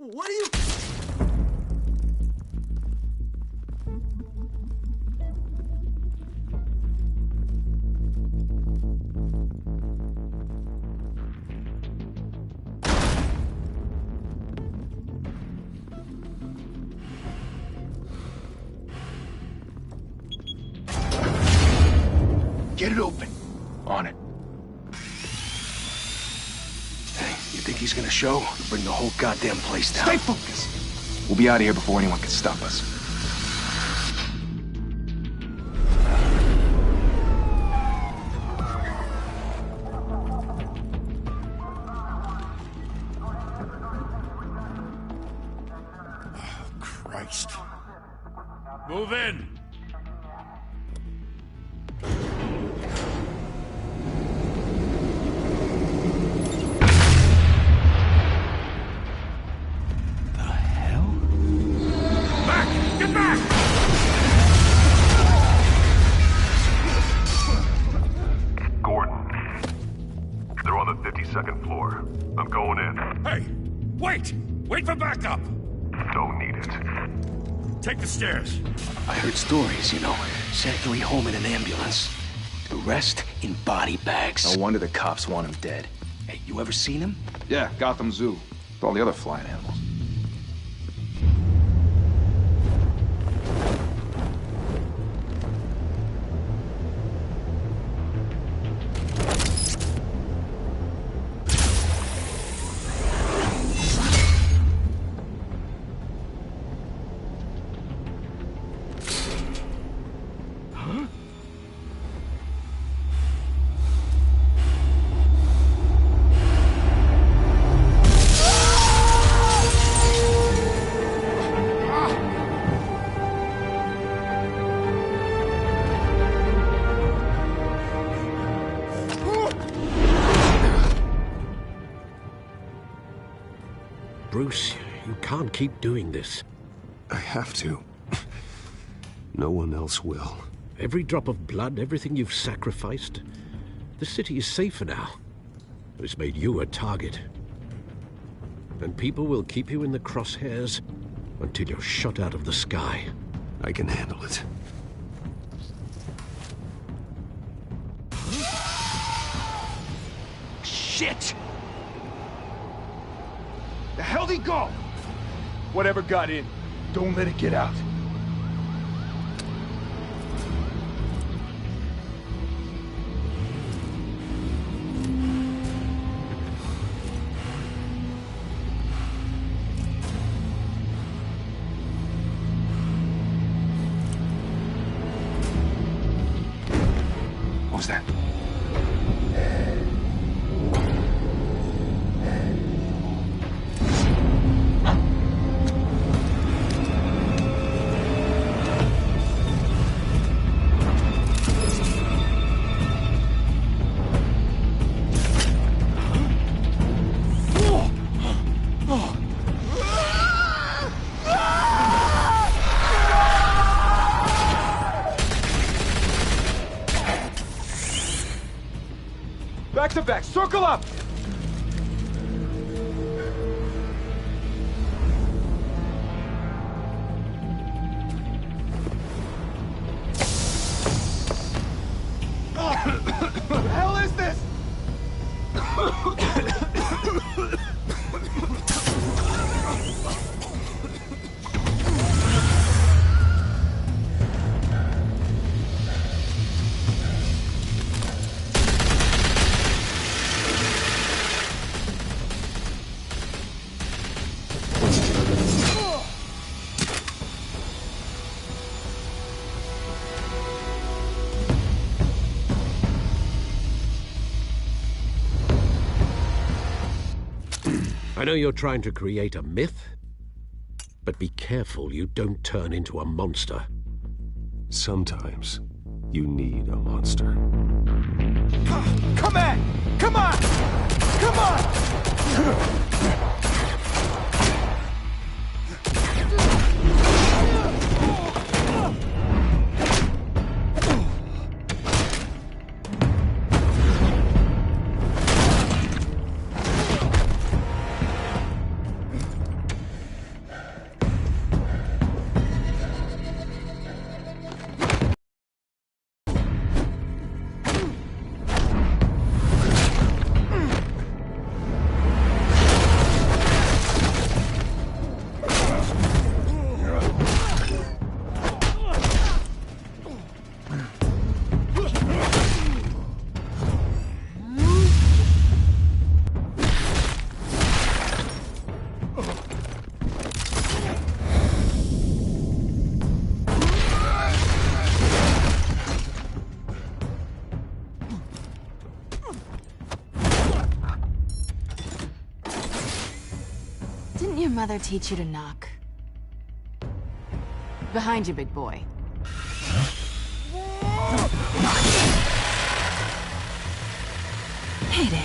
What are you... Get it open. On it. Hey, you think he's gonna show? Bring the whole goddamn place down. Stay focused. We'll be out of here before anyone can stop us. Oh, Christ. Move in! Second floor. I'm going in. Hey! Wait! Wait for backup! Don't need it. Take the stairs. I heard stories, you know. Sent Yuri home in an ambulance. The rest in body bags. No wonder the cops want him dead. Hey, you ever seen him? Yeah, Gotham Zoo. With all the other flying animals. Bruce, you can't keep doing this. I have to. No one else will. Every drop of blood, everything you've sacrificed. The city is safer now. It's made you a target. And people will keep you in the crosshairs until you're shot out of the sky. I can handle it. Shit! The hell'd he go? Whatever got in, don't let it get out. What was that? Back to back, circle up! What the hell is this? I know you're trying to create a myth, but be careful you don't turn into a monster. Sometimes you need a monster. Come on! Come on! Come on! mother teach you to knock? Behind you, big boy. Payday.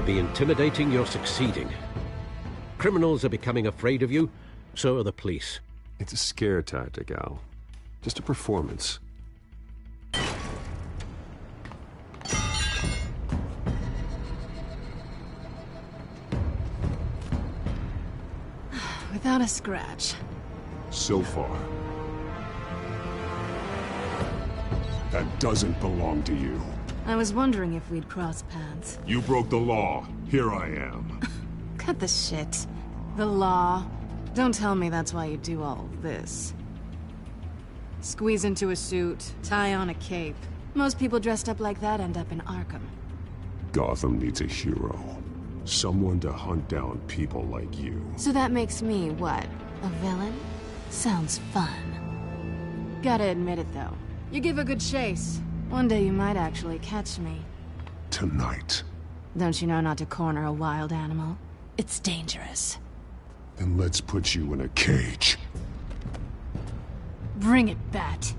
Intimidating, you're succeeding. Criminals are becoming afraid of you, so are the police. It's a scare tactic, Al. Just a performance. Without a scratch. So far. That doesn't belong to you. I was wondering if we'd cross paths. You broke the law. Here I am. Cut the shit. The law. Don't tell me that's why you do all this. Squeeze into a suit, tie on a cape. Most people dressed up like that end up in Arkham. Gotham needs a hero. Someone to hunt down people like you. So that makes me, what, a villain? Sounds fun. Gotta admit it, though. You give a good chase. One day you might actually catch me. Tonight. Don't you know not to corner a wild animal? It's dangerous. Then let's put you in a cage. Bring it, Bat.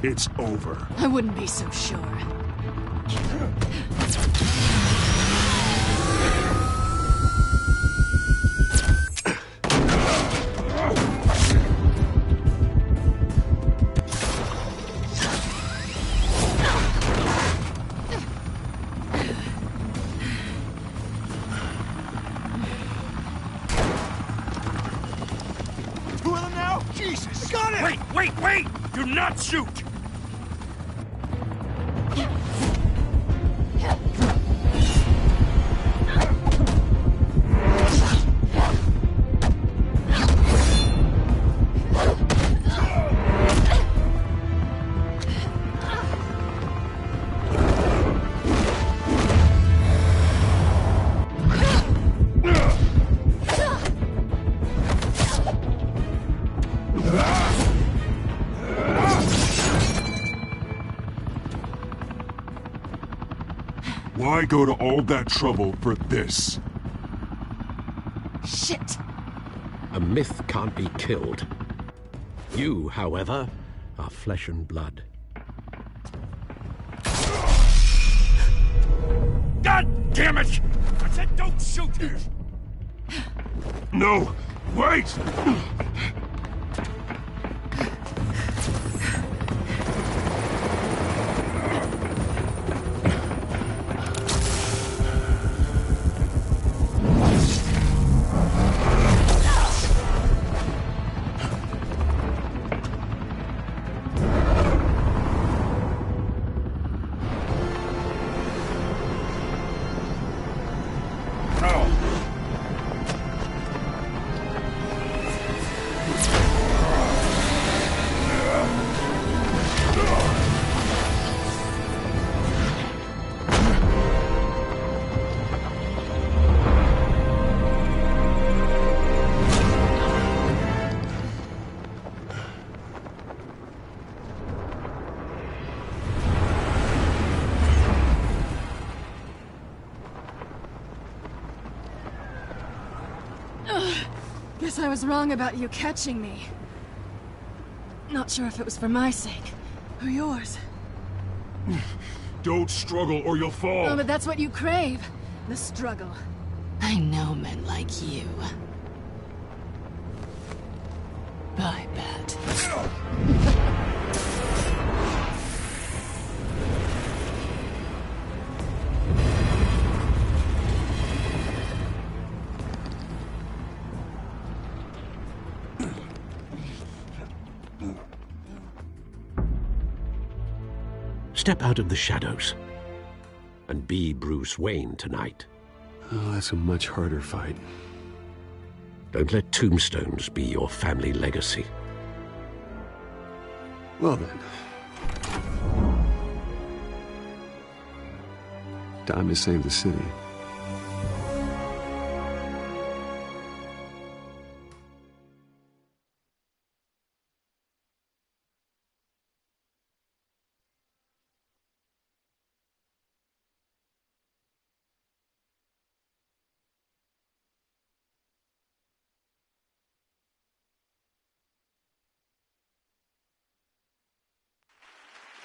It's over. I wouldn't be so sure. Two of them now? Jesus! Got it! Wait! Do not shoot! Why go to all that trouble for this? Shit! A myth can't be killed. You, however, are flesh and blood. God damn it! I said don't shoot! No! Wait! Guess I was wrong about you catching me. Not sure if it was for my sake, or yours. Don't struggle or you'll fall. Oh, but that's what you crave. The struggle. I know men like you. I bet. Step out of the shadows and be Bruce Wayne tonight. Oh, that's a much harder fight. Don't let tombstones be your family legacy. Well then. Time to save the city.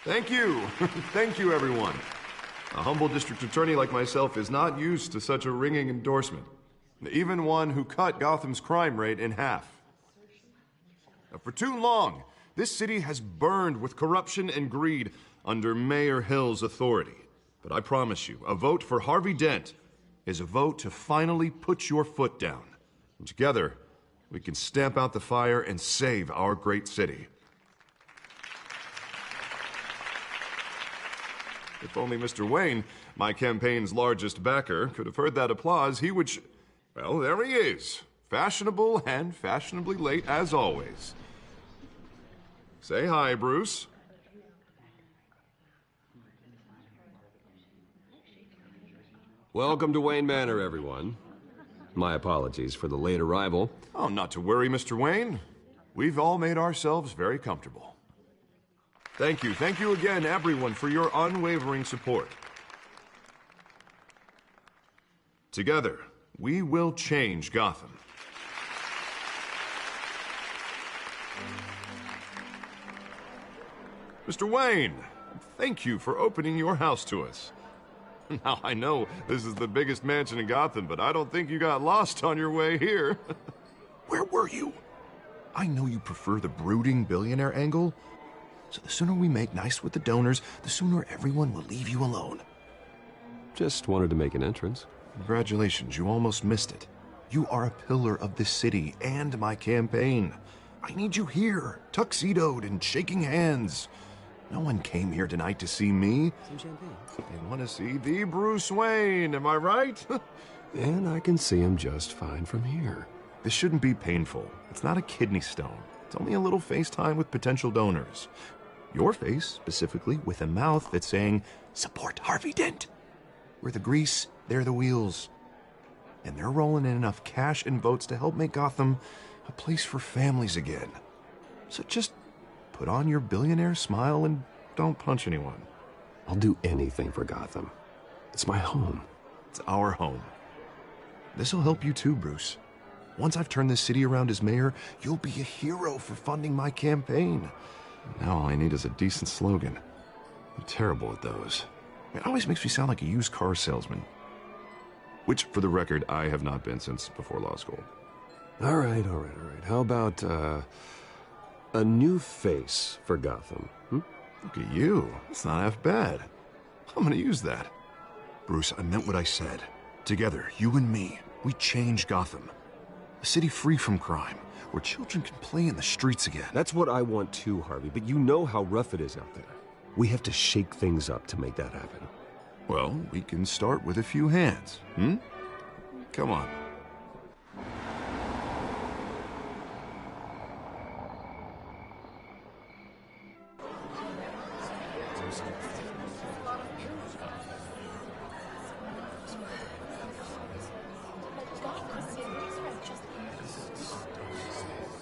Thank you. Thank you, everyone. A humble district attorney like myself is not used to such a ringing endorsement. Even one who cut Gotham's crime rate in half. For too long, this city has burned with corruption and greed under Mayor Hill's authority. But I promise you, a vote for Harvey Dent is a vote to finally put your foot down. And together, we can stamp out the fire and save our great city. If only Mr. Wayne, my campaign's largest backer, could have heard that applause, he would well, there he is. Fashionable and fashionably late as always. Say hi, Bruce. Welcome to Wayne Manor, everyone. My apologies for the late arrival. Oh, not to worry, Mr. Wayne. We've all made ourselves very comfortable. Thank you. Thank you again, everyone, for your unwavering support. Together, we will change Gotham. Mr. Wayne, thank you for opening your house to us. Now, I know this is the biggest mansion in Gotham, but I don't think you got lost on your way here. Where were you? I know you prefer the brooding billionaire angle, so the sooner we make nice with the donors, the sooner everyone will leave you alone. Just wanted to make an entrance. Congratulations, you almost missed it. You are a pillar of this city and my campaign. I need you here, tuxedoed and shaking hands. No one came here tonight to see me. Some champagne. They want to see the Bruce Wayne, am I right? And I can see him just fine from here. This shouldn't be painful. It's not a kidney stone. It's only a little FaceTime with potential donors. Your face, specifically, with a mouth that's saying, support Harvey Dent. We're the grease, they're the wheels. And they're rolling in enough cash and votes to help make Gotham a place for families again. So just put on your billionaire smile and don't punch anyone. I'll do anything for Gotham. It's my home. It's our home. This'll help you too, Bruce. Once I've turned this city around as mayor, you'll be a hero for funding my campaign. Now all I need is a decent slogan. I'm terrible at those. It always makes me sound like a used car salesman. Which, for the record, I have not been since before law school. All right. How about, a new face for Gotham? Look at you. It's not half bad. I'm gonna use that. Bruce, I meant what I said. Together, you and me, we change Gotham. A city free from crime, where children can play in the streets again. That's what I want too, Harvey, but you know how rough it is out there. We have to shake things up to make that happen. Well, we can start with a few hands, Come on.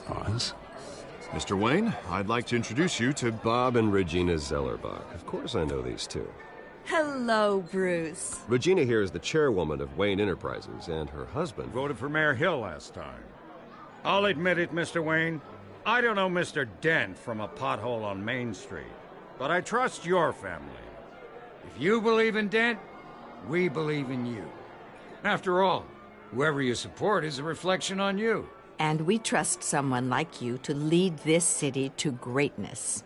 Oz? Mr. Wayne, I'd like to introduce you to Bob and Regina Zellerbach. Of course I know these two. Hello, Bruce. Regina here is the chairwoman of Wayne Enterprises, and her husband... Voted for Mayor Hill last time. I'll admit it, Mr. Wayne. I don't know Mr. Dent from a pothole on Main Street, but I trust your family. If you believe in Dent, we believe in you. After all, whoever you support is a reflection on you. And we trust someone like you to lead this city to greatness.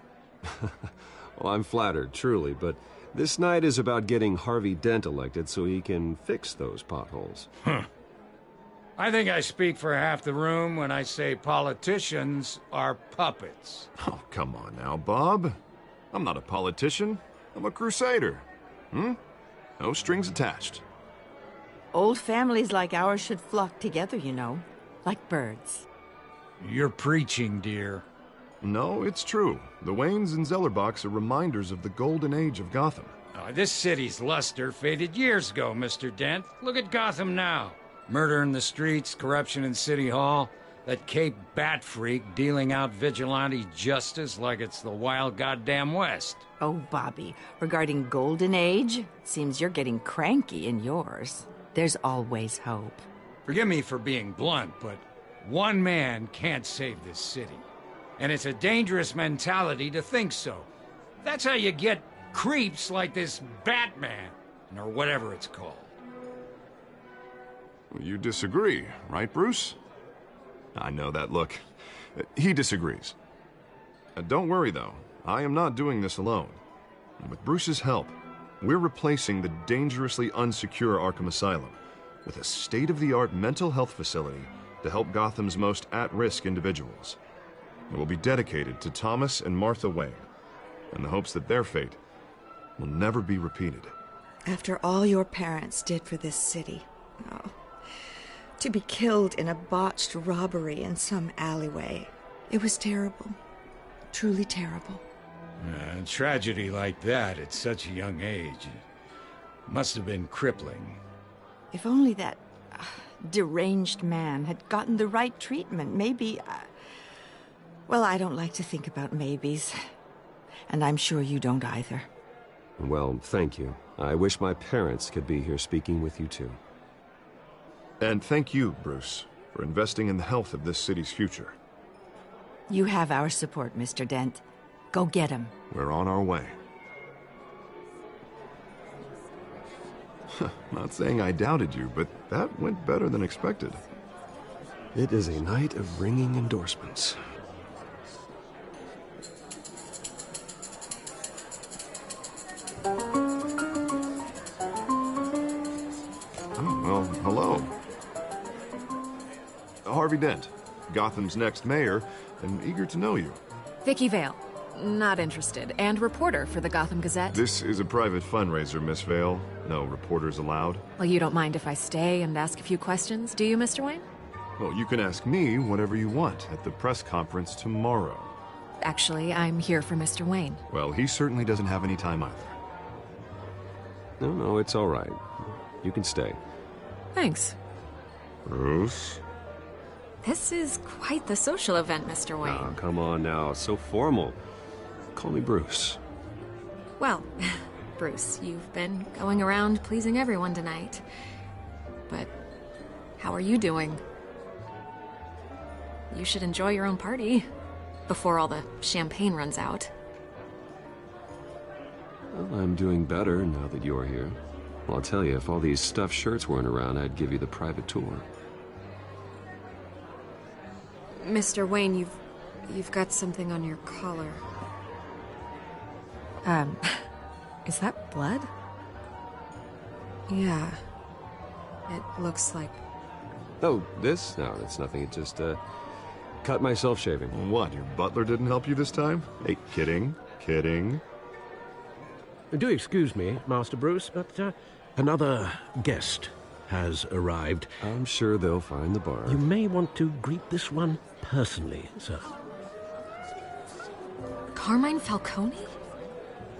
Well, I'm flattered, truly, but this night is about getting Harvey Dent elected so he can fix those potholes. I think I speak for half the room when I say politicians are puppets. Oh, come on now, Bob. I'm not a politician. I'm a crusader. No strings attached. Old families like ours should flock together, you know, like birds. You're preaching, dear. No, it's true. The Waynes and Zellerbachs are reminders of the golden age of Gotham. This city's luster faded years ago, Mr. Dent. Look at Gotham now. Murder in the streets, corruption in City Hall, that Cape Bat freak dealing out vigilante justice like it's the wild goddamn West. Oh, Bobby, regarding Golden Age, it seems you're getting cranky in yours. There's always hope. Forgive me for being blunt, but one man can't save this city. And it's a dangerous mentality to think so. That's how you get creeps like this Batman, or whatever it's called. You disagree, right, Bruce? I know that look. He disagrees. Don't worry, though. I am not doing this alone. With Bruce's help, we're replacing the dangerously unsecure Arkham Asylum with a state-of-the-art mental health facility to help Gotham's most at-risk individuals. It will be dedicated to Thomas and Martha Wayne, in the hopes that their fate will never be repeated. After all your parents did for this city, to be killed in a botched robbery in some alleyway, it was terrible. Truly terrible. A tragedy like that at such a young age must have been crippling. If only that deranged man had gotten the right treatment, maybe... Well, I don't like to think about maybes. And I'm sure you don't either. Well, thank you. I wish my parents could be here speaking with you, too. And thank you, Bruce, for investing in the health of this city's future. You have our support, Mr. Dent. Go get him. We're on our way. Not saying I doubted you, but that went better than expected. It is a night of ringing endorsements. Oh, well, hello. Harvey Dent, Gotham's next mayor, and eager to know you. Vicky Vale. Not interested. And reporter for the Gotham Gazette. This is a private fundraiser, Miss Vale. No reporters allowed. Well, you don't mind if I stay and ask a few questions, do you, Mr. Wayne? Well, you can ask me whatever you want at the press conference tomorrow. Actually, I'm here for Mr. Wayne. Well, he certainly doesn't have any time either. No, it's all right. You can stay. Thanks. Bruce? This is quite the social event, Mr. Wayne. Oh, come on now. So formal. Call me Bruce. Well, Bruce, you've been going around pleasing everyone tonight. But how are you doing? You should enjoy your own party before all the champagne runs out. Well, I'm doing better now that you're here. Well, I'll tell you, if all these stuffed shirts weren't around, I'd give you the private tour. Mr. Wayne, you've got something on your collar. Is that blood? Yeah. It looks like... Oh, this? No, it's nothing. It just, cut myself shaving. What, your butler didn't help you this time? Hey, kidding. Do excuse me, Master Bruce, but another guest has arrived. I'm sure they'll find the bar. You may want to greet this one personally, sir. Carmine Falcone?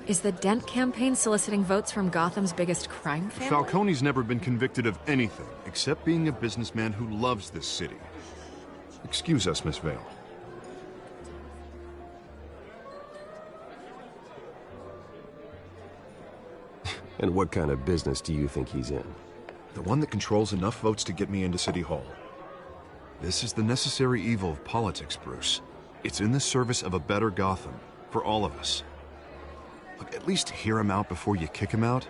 Is the Dent campaign soliciting votes from Gotham's biggest crime family? Falcone's never been convicted of anything except being a businessman who loves this city. Excuse us, Miss Vale. And what kind of business do you think he's in? The one that controls enough votes to get me into City Hall. This is the necessary evil of politics, Bruce. It's in the service of a better Gotham, for all of us. Look, at least hear him out before you kick him out.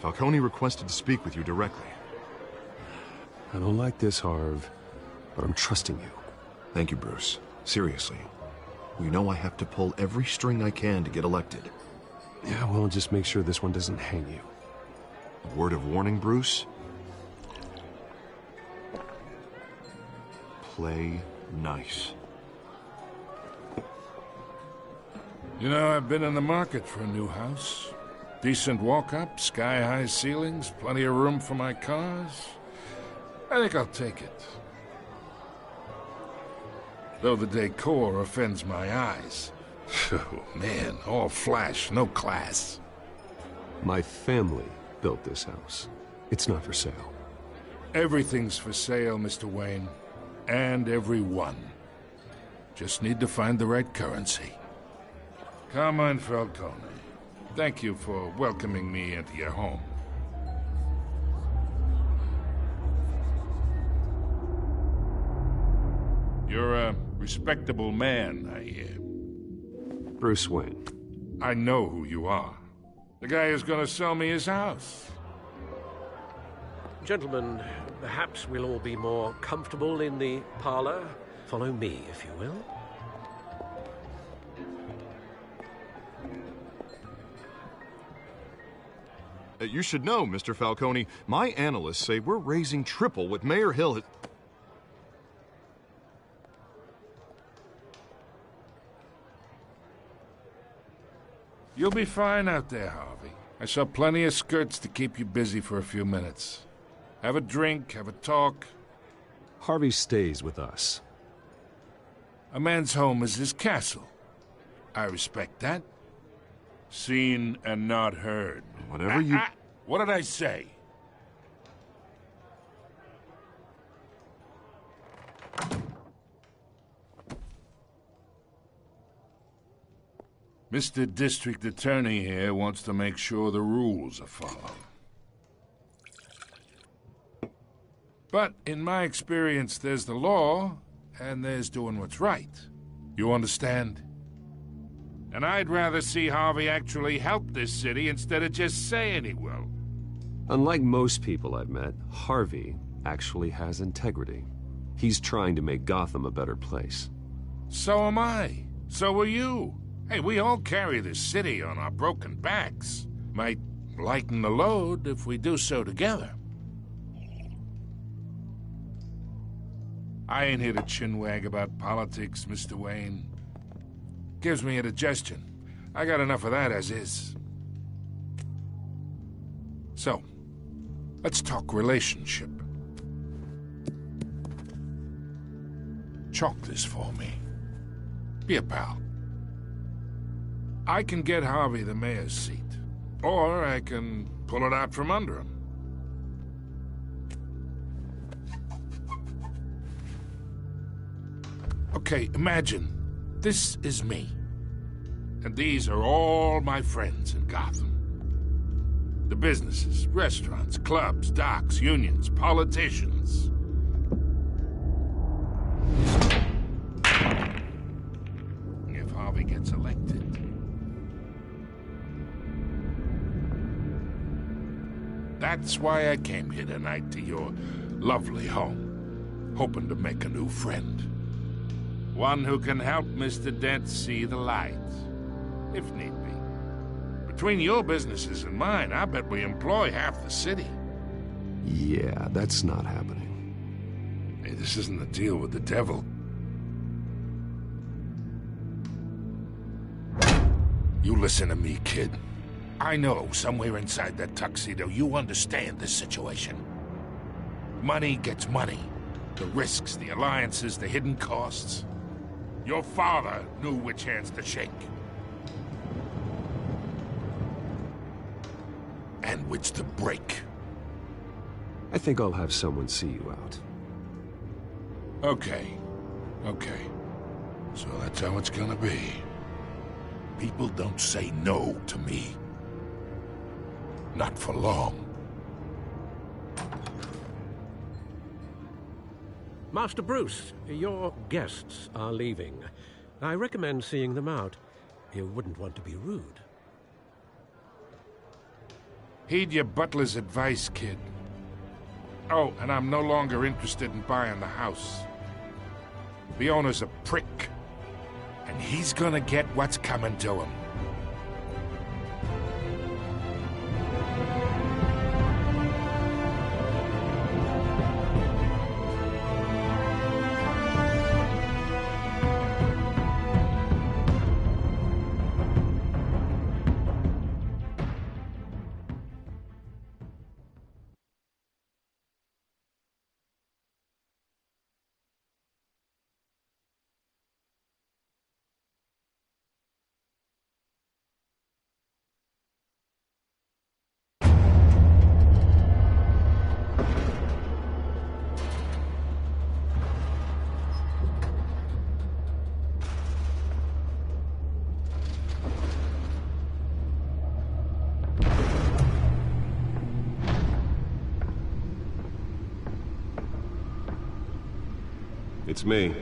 Falcone requested to speak with you directly. I don't like this, Harv, but I'm trusting you. Thank you, Bruce. Seriously. You know I have to pull every string I can to get elected. Yeah, well, just make sure this one doesn't hang you. A word of warning, Bruce? Play nice. You know, I've been in the market for a new house. Decent walk-up, sky-high ceilings, plenty of room for my cars. I think I'll take it. Though the decor offends my eyes. Oh, man, all flash, no class. My family built this house. It's not for sale. Everything's for sale, Mr. Wayne. And everyone. Just need to find the right currency. Carmine Falcone, thank you for welcoming me into your home. You're a respectable man, I hear. Bruce Wayne. I know who you are. The guy who's gonna sell me his house. Gentlemen, perhaps we'll all be more comfortable in the parlor. Follow me, if you will. You should know, Mr. Falcone, my analysts say we're raising triple what Mayor Hill has... You'll be fine out there, Harvey. I saw plenty of skirts to keep you busy for a few minutes. Have a drink, have a talk. Harvey stays with us. A man's home is his castle. I respect that. Seen and not heard. Whatever you... What did I say? Mr. District Attorney here wants to make sure the rules are followed. But in my experience, there's the law, and there's doing what's right. You understand? And I'd rather see Harvey actually help this city instead of just saying he will. Unlike most people I've met, Harvey actually has integrity. He's trying to make Gotham a better place. So am I. So are you. Hey, we all carry this city on our broken backs. Might lighten the load if we do so together. I ain't here to chinwag about politics, Mr. Wayne. Gives me indigestion. I got enough of that as is. So, let's talk relationship. Chalk this for me. Be a pal. I can get Harvey the mayor's seat, or I can pull it out from under him. Okay, imagine this is me, and these are all my friends in Gotham. The businesses, restaurants, clubs, docks, unions, politicians. If Harvey gets elected, that's why I came here tonight to your lovely home, hoping to make a new friend. One who can help Mr. Dent see the light, if need be. Between your businesses and mine, I bet we employ half the city. Yeah, that's not happening. Hey, this isn't a deal with the devil. You listen to me, kid. I know somewhere inside that tuxedo you understand this situation. Money gets money. The risks, the alliances, the hidden costs. Your father knew which hands to shake. And which to break. I think I'll have someone see you out. Okay. So that's how it's gonna be. People don't say no to me. Not for long. Master Bruce, your guests are leaving. I recommend seeing them out. You wouldn't want to be rude. Heed your butler's advice, kid. Oh, and I'm no longer interested in buying the house. The owner's a prick, and he's gonna get what's coming to him. It's me.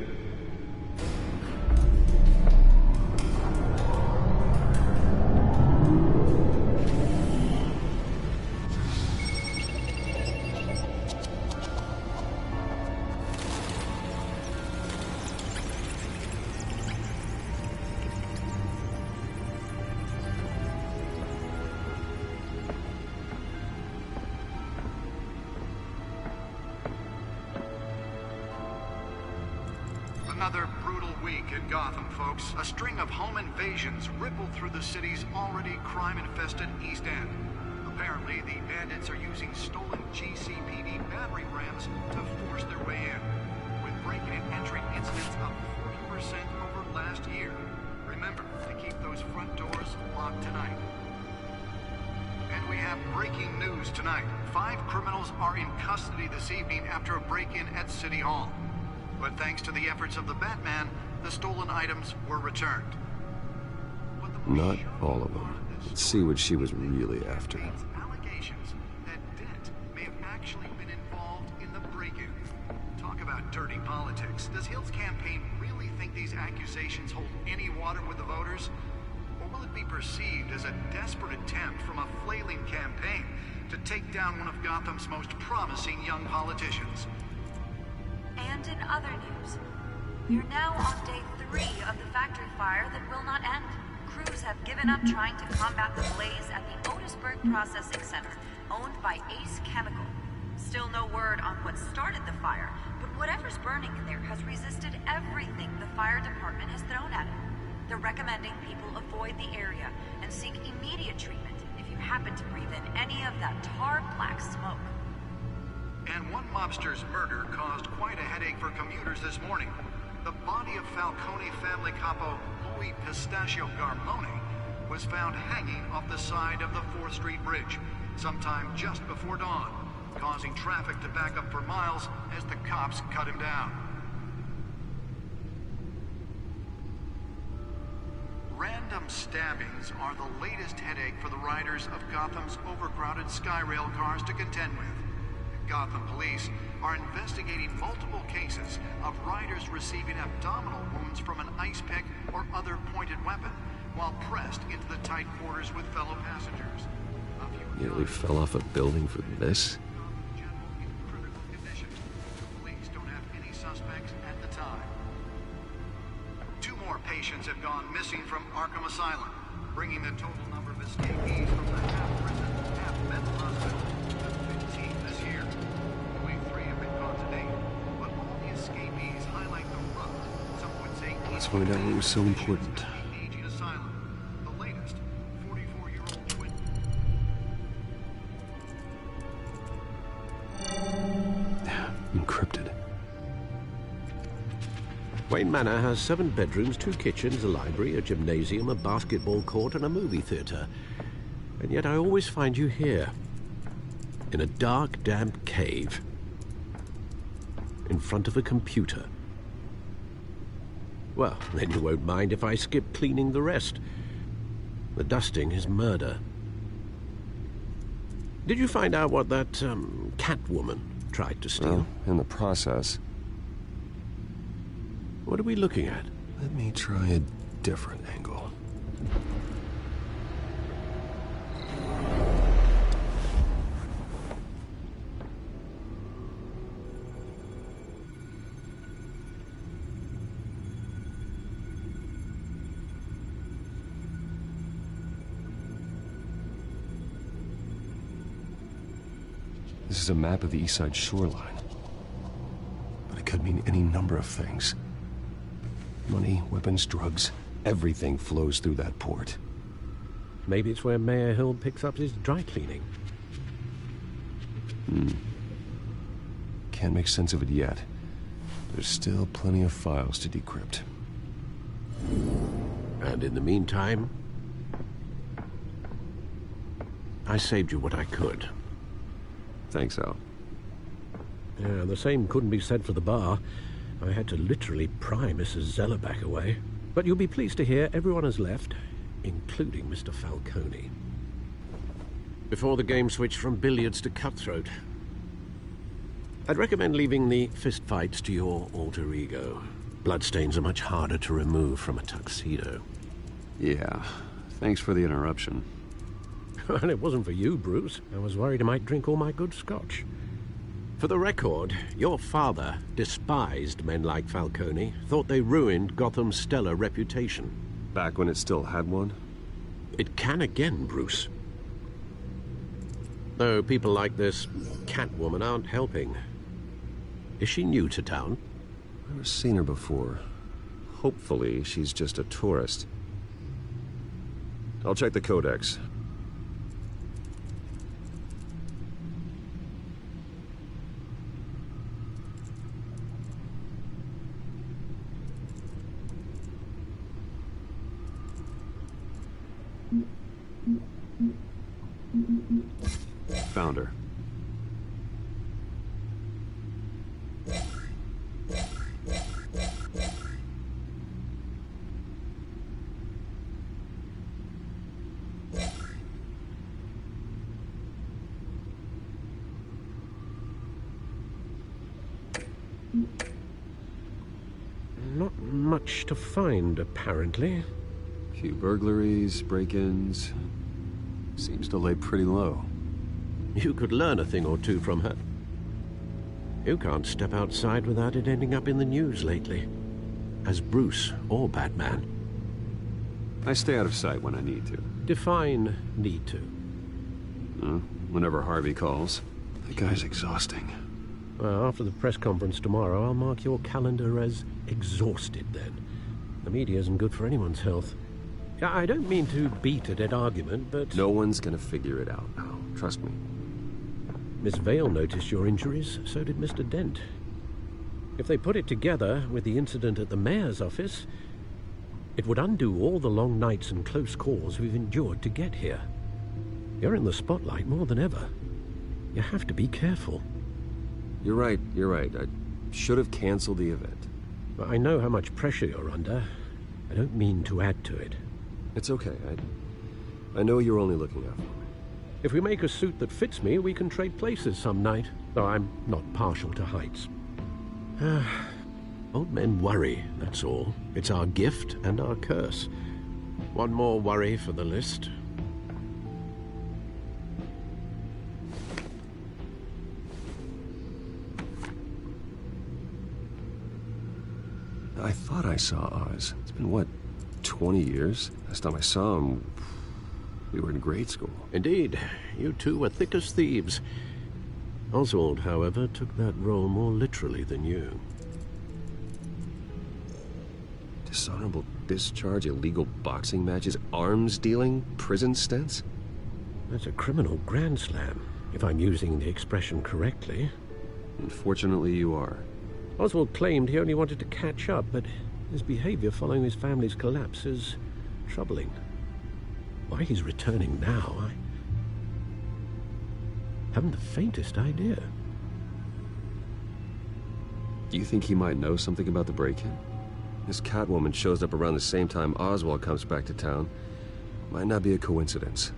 Another brutal week in Gotham, folks. A string of home invasions rippled through the city's already crime-infested East End. Apparently, the bandits are using stolen GCPD battering rams to force their way in, with break-in and entry incidents up 40% over last year. Remember to keep those front doors locked tonight. And we have breaking news tonight. 5 criminals are in custody this evening after a break-in at City Hall. But thanks to the efforts of the Batman, the stolen items were returned. Not all of them. Let's see what she was really after. Allegations that Dent may have actually been involved in the break-in. Talk about dirty politics. Does Hill's campaign really think these accusations hold any water with the voters? Or will it be perceived as a desperate attempt from a flailing campaign to take down one of Gotham's most promising young politicians? And in other news, we're now on day 3 of the factory fire that will not end. Crews have given up trying to combat the blaze at the Otisburg Processing Center, owned by Ace Chemical. Still no word on what started the fire, but whatever's burning in there has resisted everything the fire department has thrown at it. They're recommending people avoid the area and seek immediate treatment if you happen to breathe in any of that tar black smoke. And one mobster's murder caused quite a headache for commuters this morning. The body of Falcone family capo Louis Pistachio Garmone was found hanging off the side of the 4th Street Bridge sometime just before dawn, causing traffic to back up for miles as the cops cut him down. Random stabbings are the latest headache for the riders of Gotham's overcrowded Skyrail cars to contend with. Gotham police are investigating multiple cases of riders receiving abdominal wounds from an ice pick or other pointed weapon while pressed into the tight quarters with fellow passengers. Nearly fell off a building for this? Police don't have any suspects at the time. 2 more patients have gone missing from Arkham Asylum, bringing the total number of escapees from the half-prison, half-mental hospital to 15 this year. Only 3 have been caught to date, but all the escapees highlight the rough, some would say... Let's find out what was so important. Aging asylum, the latest 44-year-old twin... Encrypted. Wayne Manor has 7 bedrooms, 2 kitchens, a library, a gymnasium, a basketball court, and a movie theater. And yet I always find you here, in a dark, damp cave, in front of a computer. Well, then you won't mind if I skip cleaning the rest. The dusting is murder. Did you find out what that, Catwoman tried to steal? Well, in the process. What are we looking at? Let me try a different angle. This is a map of the east side shoreline. But it could mean any number of things. Money, weapons, drugs, everything flows through that port. Maybe it's where Mayor Hill picks up his dry cleaning. Can't make sense of it yet. There's still plenty of files to decrypt. And in the meantime, I saved you what I could. Thanks, Al. Yeah, the same couldn't be said for the bar. I had to literally pry Mrs. Zellerback away. But you'll be pleased to hear everyone has left, including Mr. Falcone. Before the game switched from billiards to cutthroat. I'd recommend leaving the fistfights to your alter ego. Bloodstains are much harder to remove from a tuxedo. Yeah, thanks for the interruption. And it wasn't for you, Bruce. I was worried I might drink all my good scotch. For the record, your father despised men like Falcone, thought they ruined Gotham's stellar reputation. Back when it still had one? It can again, Bruce. Though people like this Catwoman aren't helping. Is she new to town? I've never seen her before. Hopefully, she's just a tourist. I'll check the codex. Found her. Not much to find, apparently. Few burglaries, break-ins. Seems to lay pretty low. You could learn a thing or two from her. You can't step outside without it ending up in the news lately. As Bruce or Batman. I stay out of sight when I need to. Define need to. Whenever Harvey calls. That guy's exhausting. Well, after the press conference tomorrow, I'll mark your calendar as exhausted then. The media isn't good for anyone's health. I don't mean to beat a dead argument, but... No one's gonna figure it out now. Trust me. Miss Vale noticed your injuries, so did Mr. Dent. If they put it together with the incident at the mayor's office, it would undo all the long nights and close calls we've endured to get here. You're in the spotlight more than ever. You have to be careful. You're right. I should have canceled the event. I know how much pressure you're under. I don't mean to add to it. It's okay. I know you're only looking out for me. If we make a suit that fits me, we can trade places some night, though I'm not partial to heights. Old men worry, that's all. It's our gift and our curse. One more worry for the list. I thought I saw Oz. It's been, what, 20 years? Last time I saw him, we were in grade school. Indeed. You two were thick as thieves. Oswald, however, took that role more literally than you. Dishonorable discharge, illegal boxing matches, arms dealing, prison stints? That's a criminal grand slam, if I'm using the expression correctly. Unfortunately, you are. Oswald claimed he only wanted to catch up, but his behavior following his family's collapse is troubling. Why he's returning now, I haven't the faintest idea. Do you think he might know something about the break-in? This Catwoman shows up around the same time Oswald comes back to town. Might not be a coincidence.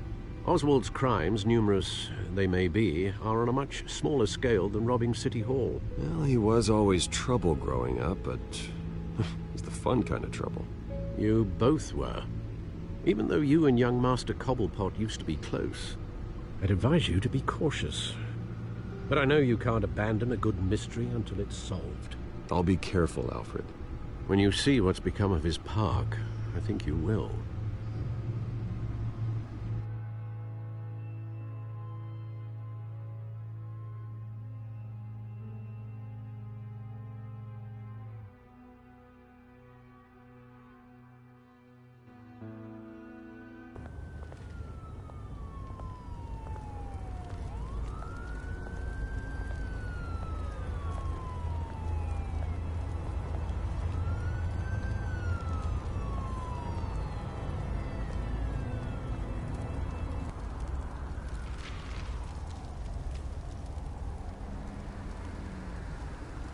Oswald's crimes, numerous they may be, are on a much smaller scale than robbing City Hall. Well, he was always trouble growing up, but It's the fun kind of trouble. You both were. Even though you and young Master Cobblepot used to be close, I'd advise you to be cautious. But I know you can't abandon a good mystery until it's solved. I'll be careful, Alfred. When you see what's become of his park, I think you will.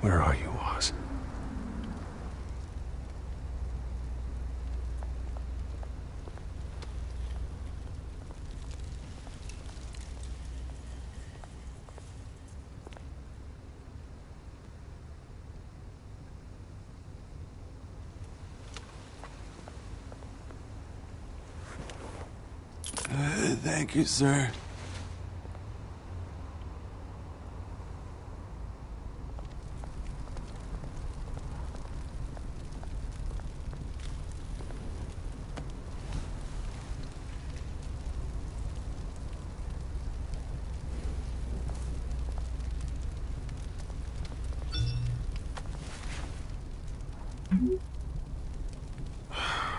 Where are you, Oz? Thank you, sir.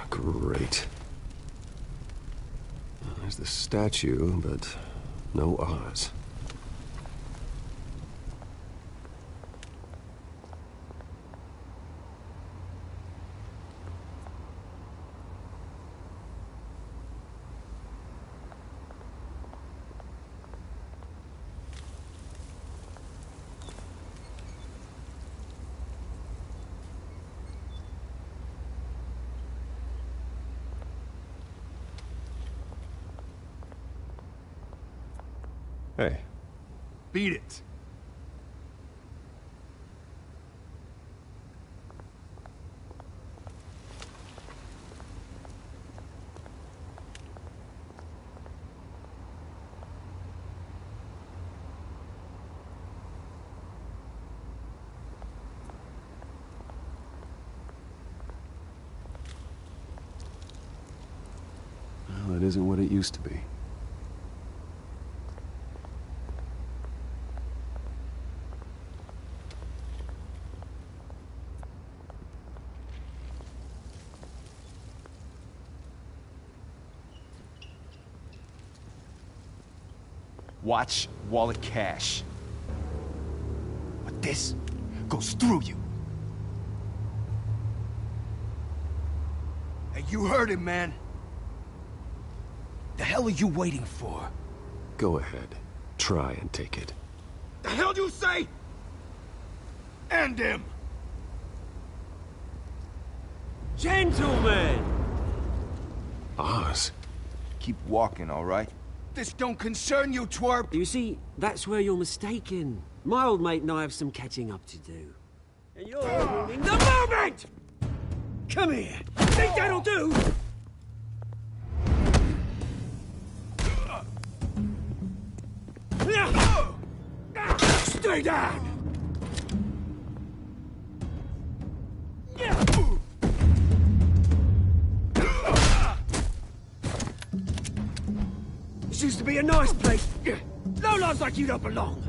Great. There's the statue, but no Oz. Hey. Beat it. Well, it isn't what it used to be. Watch wallet cash. But this goes through you. Hey, you heard him, man. The hell are you waiting for? Go ahead. Try and take it. The hell do you say? End him! Gentlemen! Oz. Keep walking, all right? This don't concern you, twerp! You see, that's where you're mistaken. My old mate and I have some catching up to do. And you're ruining the moment! Come here! Think that'll do? Stay down! This used to be a nice place. No lives like you don't belong.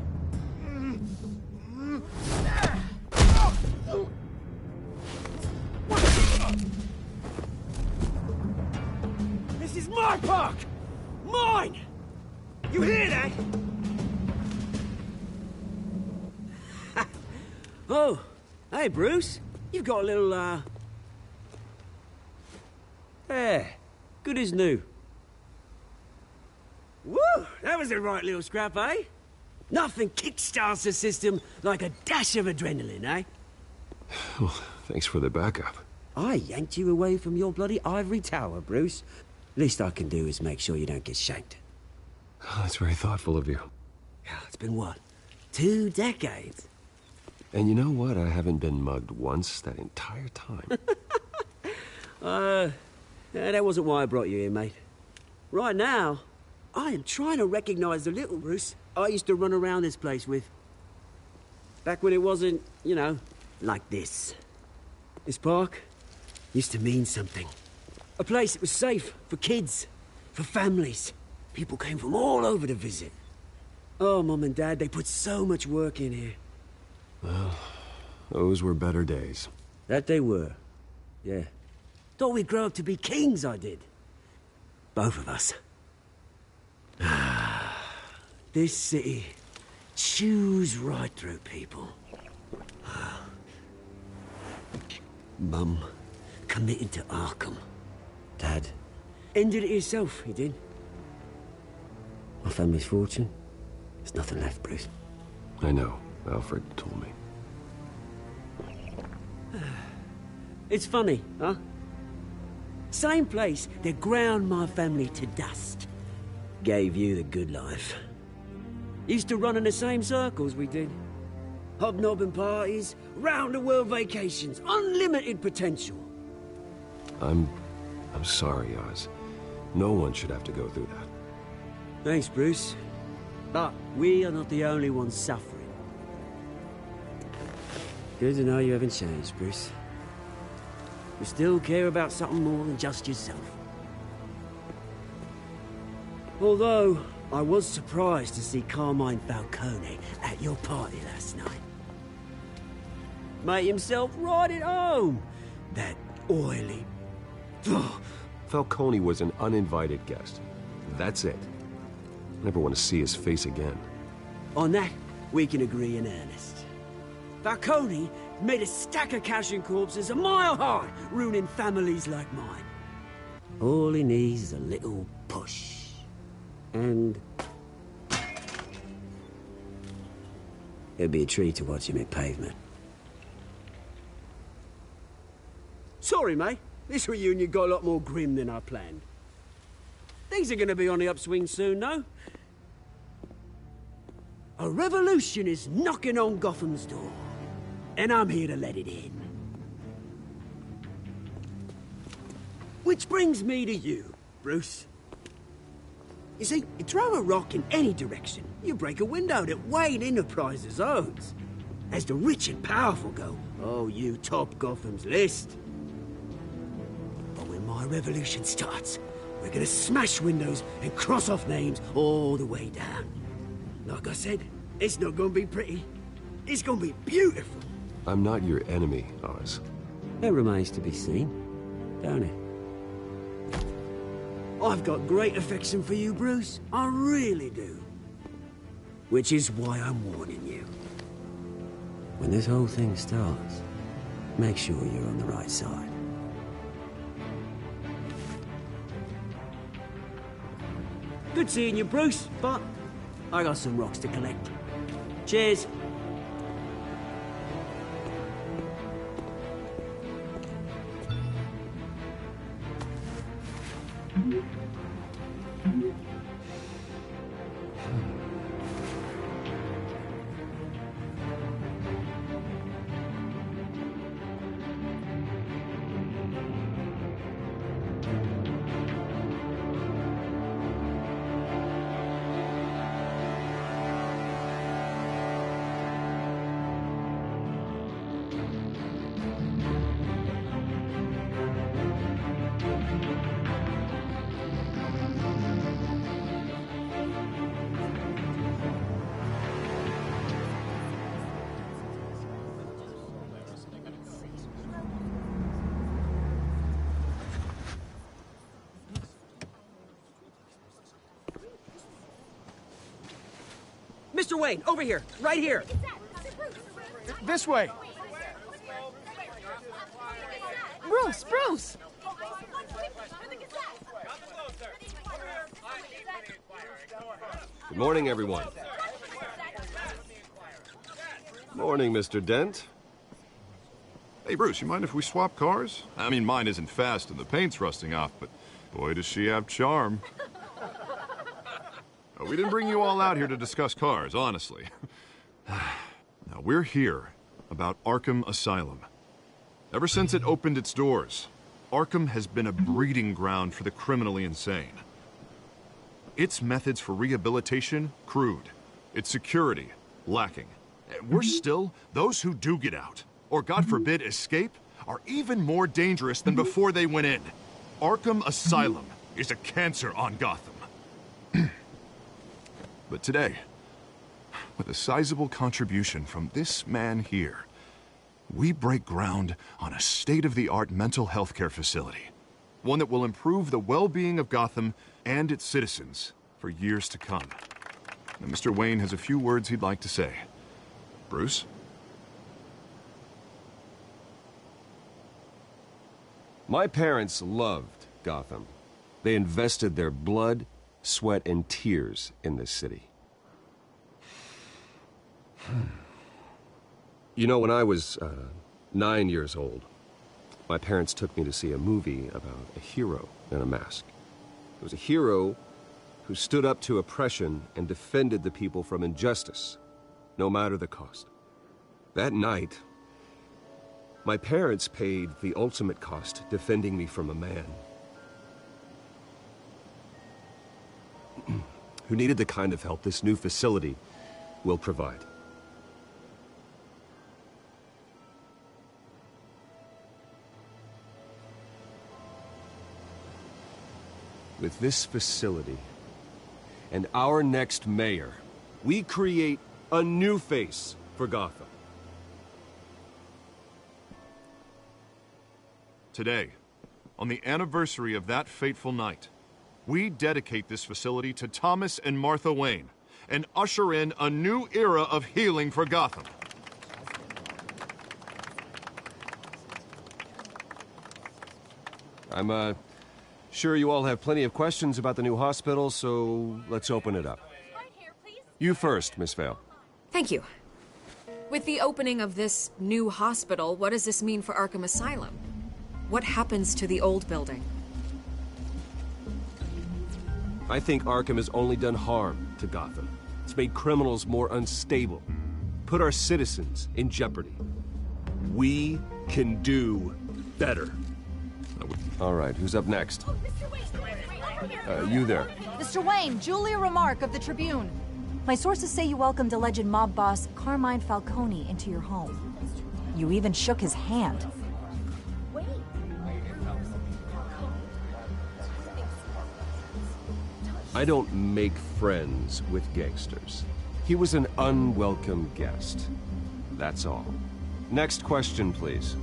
This is my park! Mine! You hear that? Oh, hey, Bruce. You've got a little, Yeah, good as new. Woo! That was a right little scrap, eh? Nothing kickstarts the system like a dash of adrenaline, eh? Well, thanks for the backup. I yanked you away from your bloody ivory tower, Bruce. Least I can do is make sure you don't get shanked. Oh, that's very thoughtful of you. It's been what? 2 decades? And you know what? I haven't been mugged once that entire time. That wasn't why I brought you here, mate. Right now, I am trying to recognize the little Bruce I used to run around this place with. Back when it wasn't, you know, like this. This park used to mean something. A place that was safe for kids, for families. People came from all over to visit. Oh, Mum and Dad, they put so much work in here. Well, those were better days. That they were. Yeah. Thought we'd grow up to be kings, I did. Both of us. This city chews right through people. Mum committed to Arkham. Dad ended it himself, he did. My family's fortune, there's nothing left, Bruce. I know. Alfred told me. It's funny, huh? Same place that ground my family to dust. Gave you the good life. Used to run in the same circles we did. Hobnobbing parties, round-the-world vacations, unlimited potential. I'm sorry, Oz. No one should have to go through that. Thanks, Bruce. But we are not the only ones suffering. Good to know you haven't changed, Bruce. You still care about something more than just yourself. Although, I was surprised to see Carmine Falcone at your party last night. Made himself right at home. That oily... Falcone was an uninvited guest. That's it. Never want to see his face again. On that, we can agree in earnest. Falcone made a stack of cash and corpses a mile high, ruining families like mine. All he needs is a little push. And... it'd be a treat to watch him hit pavement. Sorry, mate. This reunion got a lot more grim than I planned. Things are gonna be on the upswing soon, though. A revolution is knocking on Gotham's door. And I'm here to let it in. Which brings me to you, Bruce. You see, you throw a rock in any direction, you break a window that Wayne Enterprises owns. As the rich and powerful go, oh, you top Gotham's list. But when my revolution starts, we're gonna smash windows and cross off names all the way down. Like I said, it's not gonna be pretty. It's gonna be beautiful. I'm not your enemy, Oz. That remains to be seen, don't it? I've got great affection for you, Bruce. I really do. Which is why I'm warning you. When this whole thing starts, make sure you're on the right side. Good seeing you, Bruce, but I got some rocks to collect. Cheers. Mr. Wayne, over here, right here. This way. Bruce! Good morning, everyone. Morning, Mr. Dent. Hey, Bruce, you mind if we swap cars? I mean, mine isn't fast and the paint's rusting off, but boy, does she have charm. We didn't bring you all out here to discuss cars, honestly. Now, we're here about Arkham Asylum. Ever since it opened its doors, Arkham has been a breeding ground for the criminally insane. Its methods for rehabilitation, crude. Its security, lacking. Worse still, those who do get out, or God forbid escape, are even more dangerous than before they went in. Arkham Asylum is a cancer on Gotham. But today, with a sizable contribution from this man here, we break ground on a state-of-the-art mental health care facility. One that will improve the well-being of Gotham and its citizens for years to come. Now, Mr. Wayne has a few words he'd like to say. Bruce? My parents loved Gotham. They invested their blood, sweat, and tears in this city. You know, when I was 9 years old, my parents took me to see a movie about a hero in a mask. It was a hero who stood up to oppression and defended the people from injustice, no matter the cost. That night, my parents paid the ultimate cost defending me from a man who needed the kind of help this new facility will provide. With this facility and our next mayor, we create a new face for Gotham. Today, on the anniversary of that fateful night, we dedicate this facility to Thomas and Martha Wayne and usher in a new era of healing for Gotham. I'm sure you all have plenty of questions about the new hospital, so let's open it up. You first, Miss Vale. Thank you. With the opening of this new hospital, what does this mean for Arkham Asylum? What happens to the old building? I think Arkham has only done harm to Gotham. It's made criminals more unstable, put our citizens in jeopardy. We can do better. All right, who's up next? You there. Mr. Wayne, Julia Remark of the Tribune. My sources say you welcomed alleged mob boss Carmine Falcone into your home. You even shook his hand. I don't make friends with gangsters. He was an unwelcome guest. That's all. Next question, please.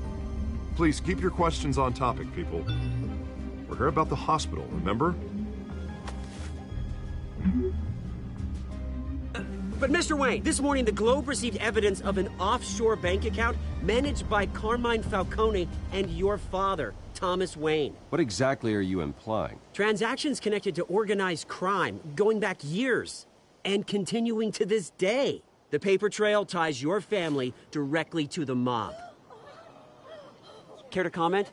Please keep your questions on topic, people. We're here about the hospital, remember? But Mr. Wayne, this morning the Globe received evidence of an offshore bank account managed by Carmine Falcone and your father, Thomas Wayne. What exactly are you implying? Transactions connected to organized crime going back years and continuing to this day. The paper trail ties your family directly to the mob. Care to comment?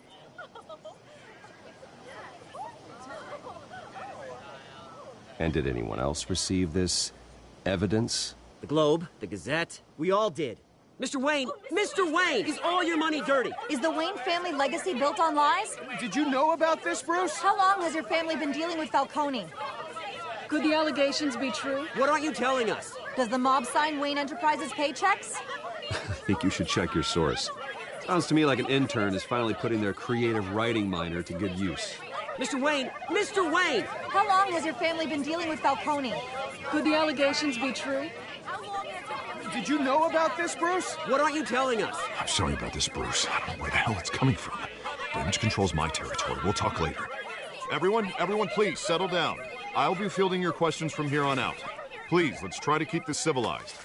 And did anyone else receive this evidence? The Globe, the Gazette, we all did. Mr. Wayne, is all your money dirty? Is the Wayne family legacy built on lies? Did you know about this, Bruce? How long has your family been dealing with Falcone? Could the allegations be true? What aren't you telling us? Does the mob sign Wayne Enterprises paychecks? I think you should check your source. Sounds to me like an intern is finally putting their creative writing minor to good use. Mr. Wayne! How long has your family been dealing with Falcone? Could the allegations be true? Did you know about this, Bruce? What aren't you telling us? I'm sorry about this, Bruce. I don't know where the hell it's coming from. Damage control's my territory. We'll talk later. Everyone, please, settle down. I'll be fielding your questions from here on out. Please, let's try to keep this civilized.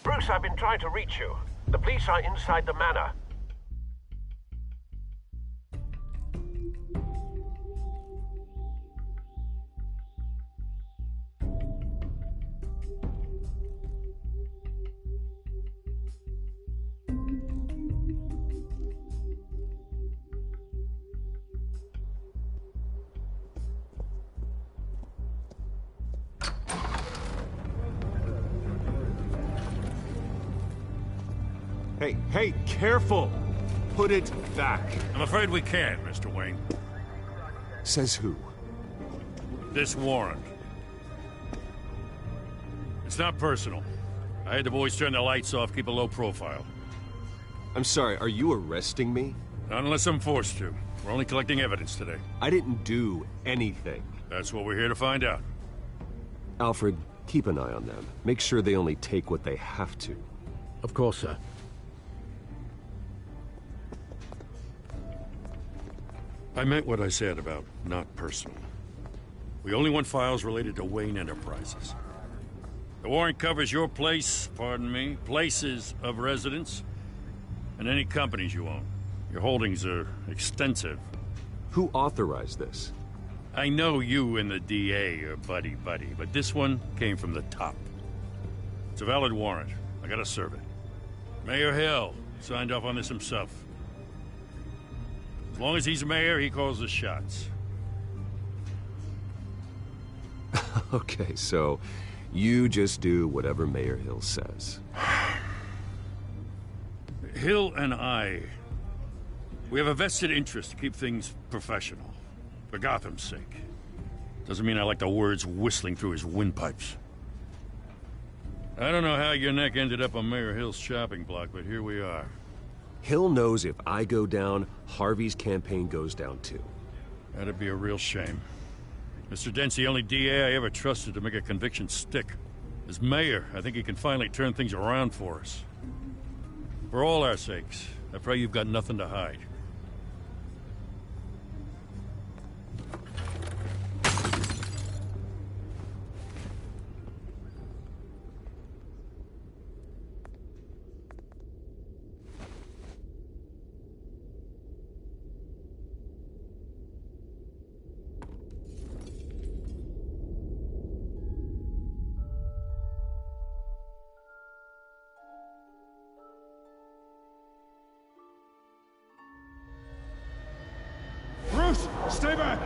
Bruce, I've been trying to reach you. The police are inside the manor. Hey, careful! put it back. I'm afraid we can't, Mr. Wayne. Says who? This warrant. It's not personal. I had the boys turn the lights off, keep a low profile. I'm sorry, are you arresting me? Not unless I'm forced to. We're only collecting evidence today. I didn't do anything. That's what we're here to find out. Alfred, keep an eye on them. Make sure they only take what they have to. Of course, sir. I meant what I said about not personal. We only want files related to Wayne Enterprises. The warrant covers your place, pardon me, places of residence, and any companies you own. Your holdings are extensive. Who authorized this? I know you and the DA are buddy-buddy, but this one came from the top. It's a valid warrant. I gotta serve it. Mayor Hill signed off on this himself. As long as he's mayor, he calls the shots. Okay, so you just do whatever Mayor Hill says. Hill and I, we have a vested interest to keep things professional. For Gotham's sake. Doesn't mean I like the words whistling through his windpipes. I don't know how your neck ended up on Mayor Hill's shopping block, but here we are. Hill knows if I go down, Harvey's campaign goes down too. That'd be a real shame. Mr. Dent's the only DA I ever trusted to make a conviction stick. As mayor, I think he can finally turn things around for us. For all our sakes, I pray you've got nothing to hide. Stay back!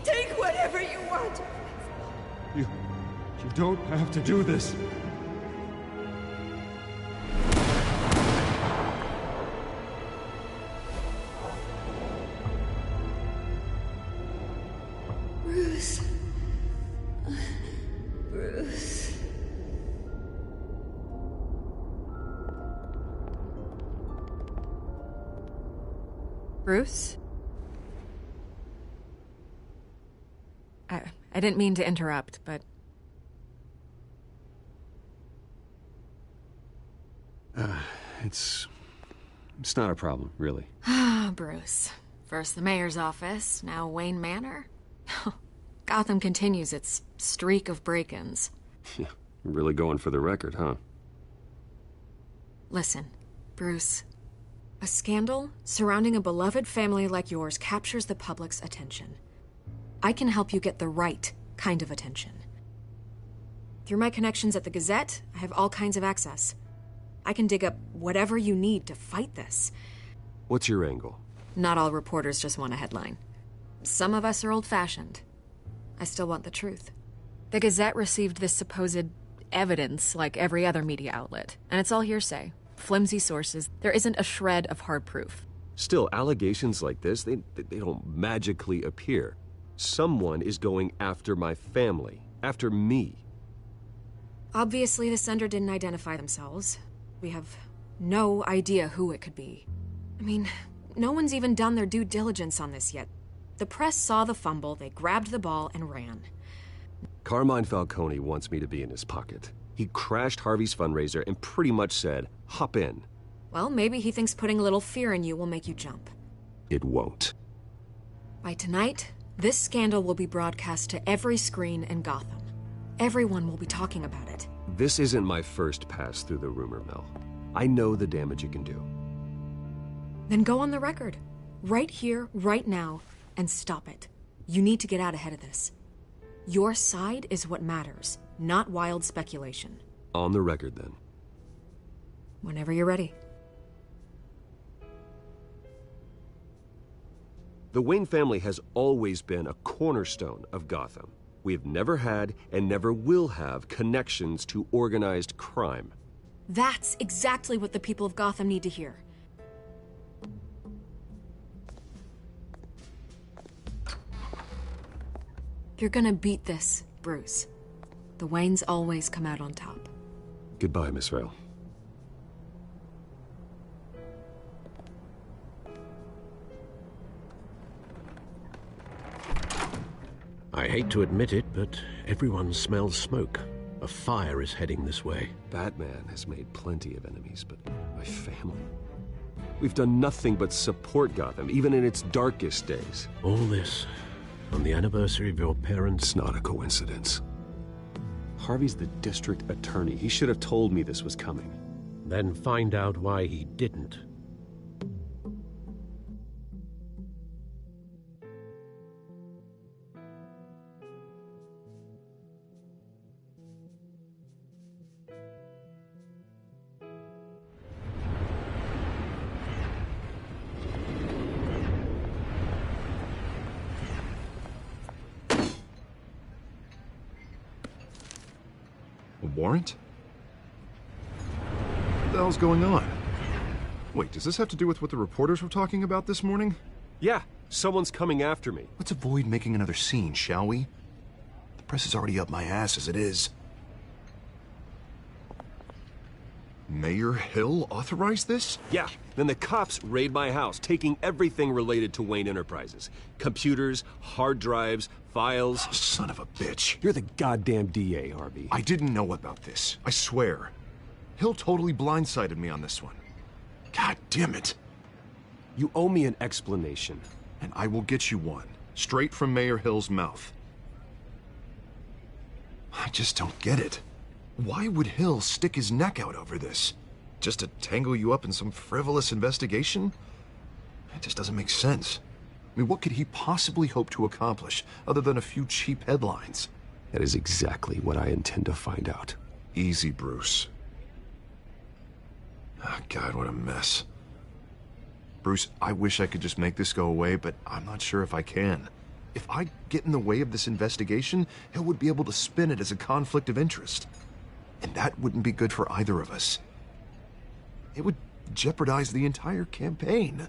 Take whatever you want! You don't have to do this. Bruce. Bruce. Bruce? I didn't mean to interrupt, but... It's not a problem, really. Ah, Bruce. First the mayor's office, now Wayne Manor. Gotham continues its streak of break-ins. Yeah, really going for the record, huh? Listen, Bruce. A scandal surrounding a beloved family like yours captures the public's attention. I can help you get the right kind of attention. Through my connections at the Gazette, I have all kinds of access. I can dig up whatever you need to fight this. What's your angle? Not all reporters just want a headline. Some of us are old-fashioned. I still want the truth. The Gazette received this supposed evidence like every other media outlet, and it's all hearsay. Flimsy sources. There isn't a shred of hard proof. Still, allegations like this, they don't magically appear. Someone is going after my family, after me. Obviously, the sender didn't identify themselves. We have no idea who it could be. I mean, no one's even done their due diligence on this yet. The press saw the fumble, they grabbed the ball and ran. Carmine Falcone wants me to be in his pocket. He crashed Harvey's fundraiser and pretty much said, hop in. Well, maybe he thinks putting a little fear in you will make you jump. It won't. By tonight, this scandal will be broadcast to every screen in Gotham. Everyone will be talking about it. This isn't my first pass through the rumor mill. I know the damage it can do. Then go on the record. Right here, right now, and stop it. You need to get out ahead of this. Your side is what matters, not wild speculation. On the record, then. Whenever you're ready. The Wayne family has always been a cornerstone of Gotham. We have never had and never will have connections to organized crime. That's exactly what the people of Gotham need to hear. You're gonna beat this, Bruce. The Waynes always come out on top. Goodbye, Miss Vale. I hate to admit it, but everyone smells smoke. A fire is heading this way. Batman has made plenty of enemies, but my family... We've done nothing but support Gotham, even in its darkest days. All this on the anniversary of your parents'... It's not a coincidence. Harvey's the district attorney. He should have told me this was coming. Then find out why he didn't. Warrant? What the hell's going on? Wait, does this have to do with what the reporters were talking about this morning? Yeah, someone's coming after me. Let's avoid making another scene, shall we? The press is already up my ass as it is. Mayor Hill authorized this? Yeah, then the cops raid my house, taking everything related to Wayne Enterprises. Computers, hard drives, files. Oh, son of a bitch. You're the goddamn DA, Harvey. I didn't know about this. I swear. Hill totally blindsided me on this one. God damn it. You owe me an explanation. And I will get you one. Straight from Mayor Hill's mouth. I just don't get it. Why would Hill stick his neck out over this? Just to tangle you up in some frivolous investigation? It just doesn't make sense. I mean, what could he possibly hope to accomplish other than a few cheap headlines? That is exactly what I intend to find out. Easy, Bruce. Oh, God, what a mess. Bruce, I wish I could just make this go away, but I'm not sure if I can. If I get in the way of this investigation, Hill would be able to spin it as a conflict of interest. And that wouldn't be good for either of us. It would jeopardize the entire campaign.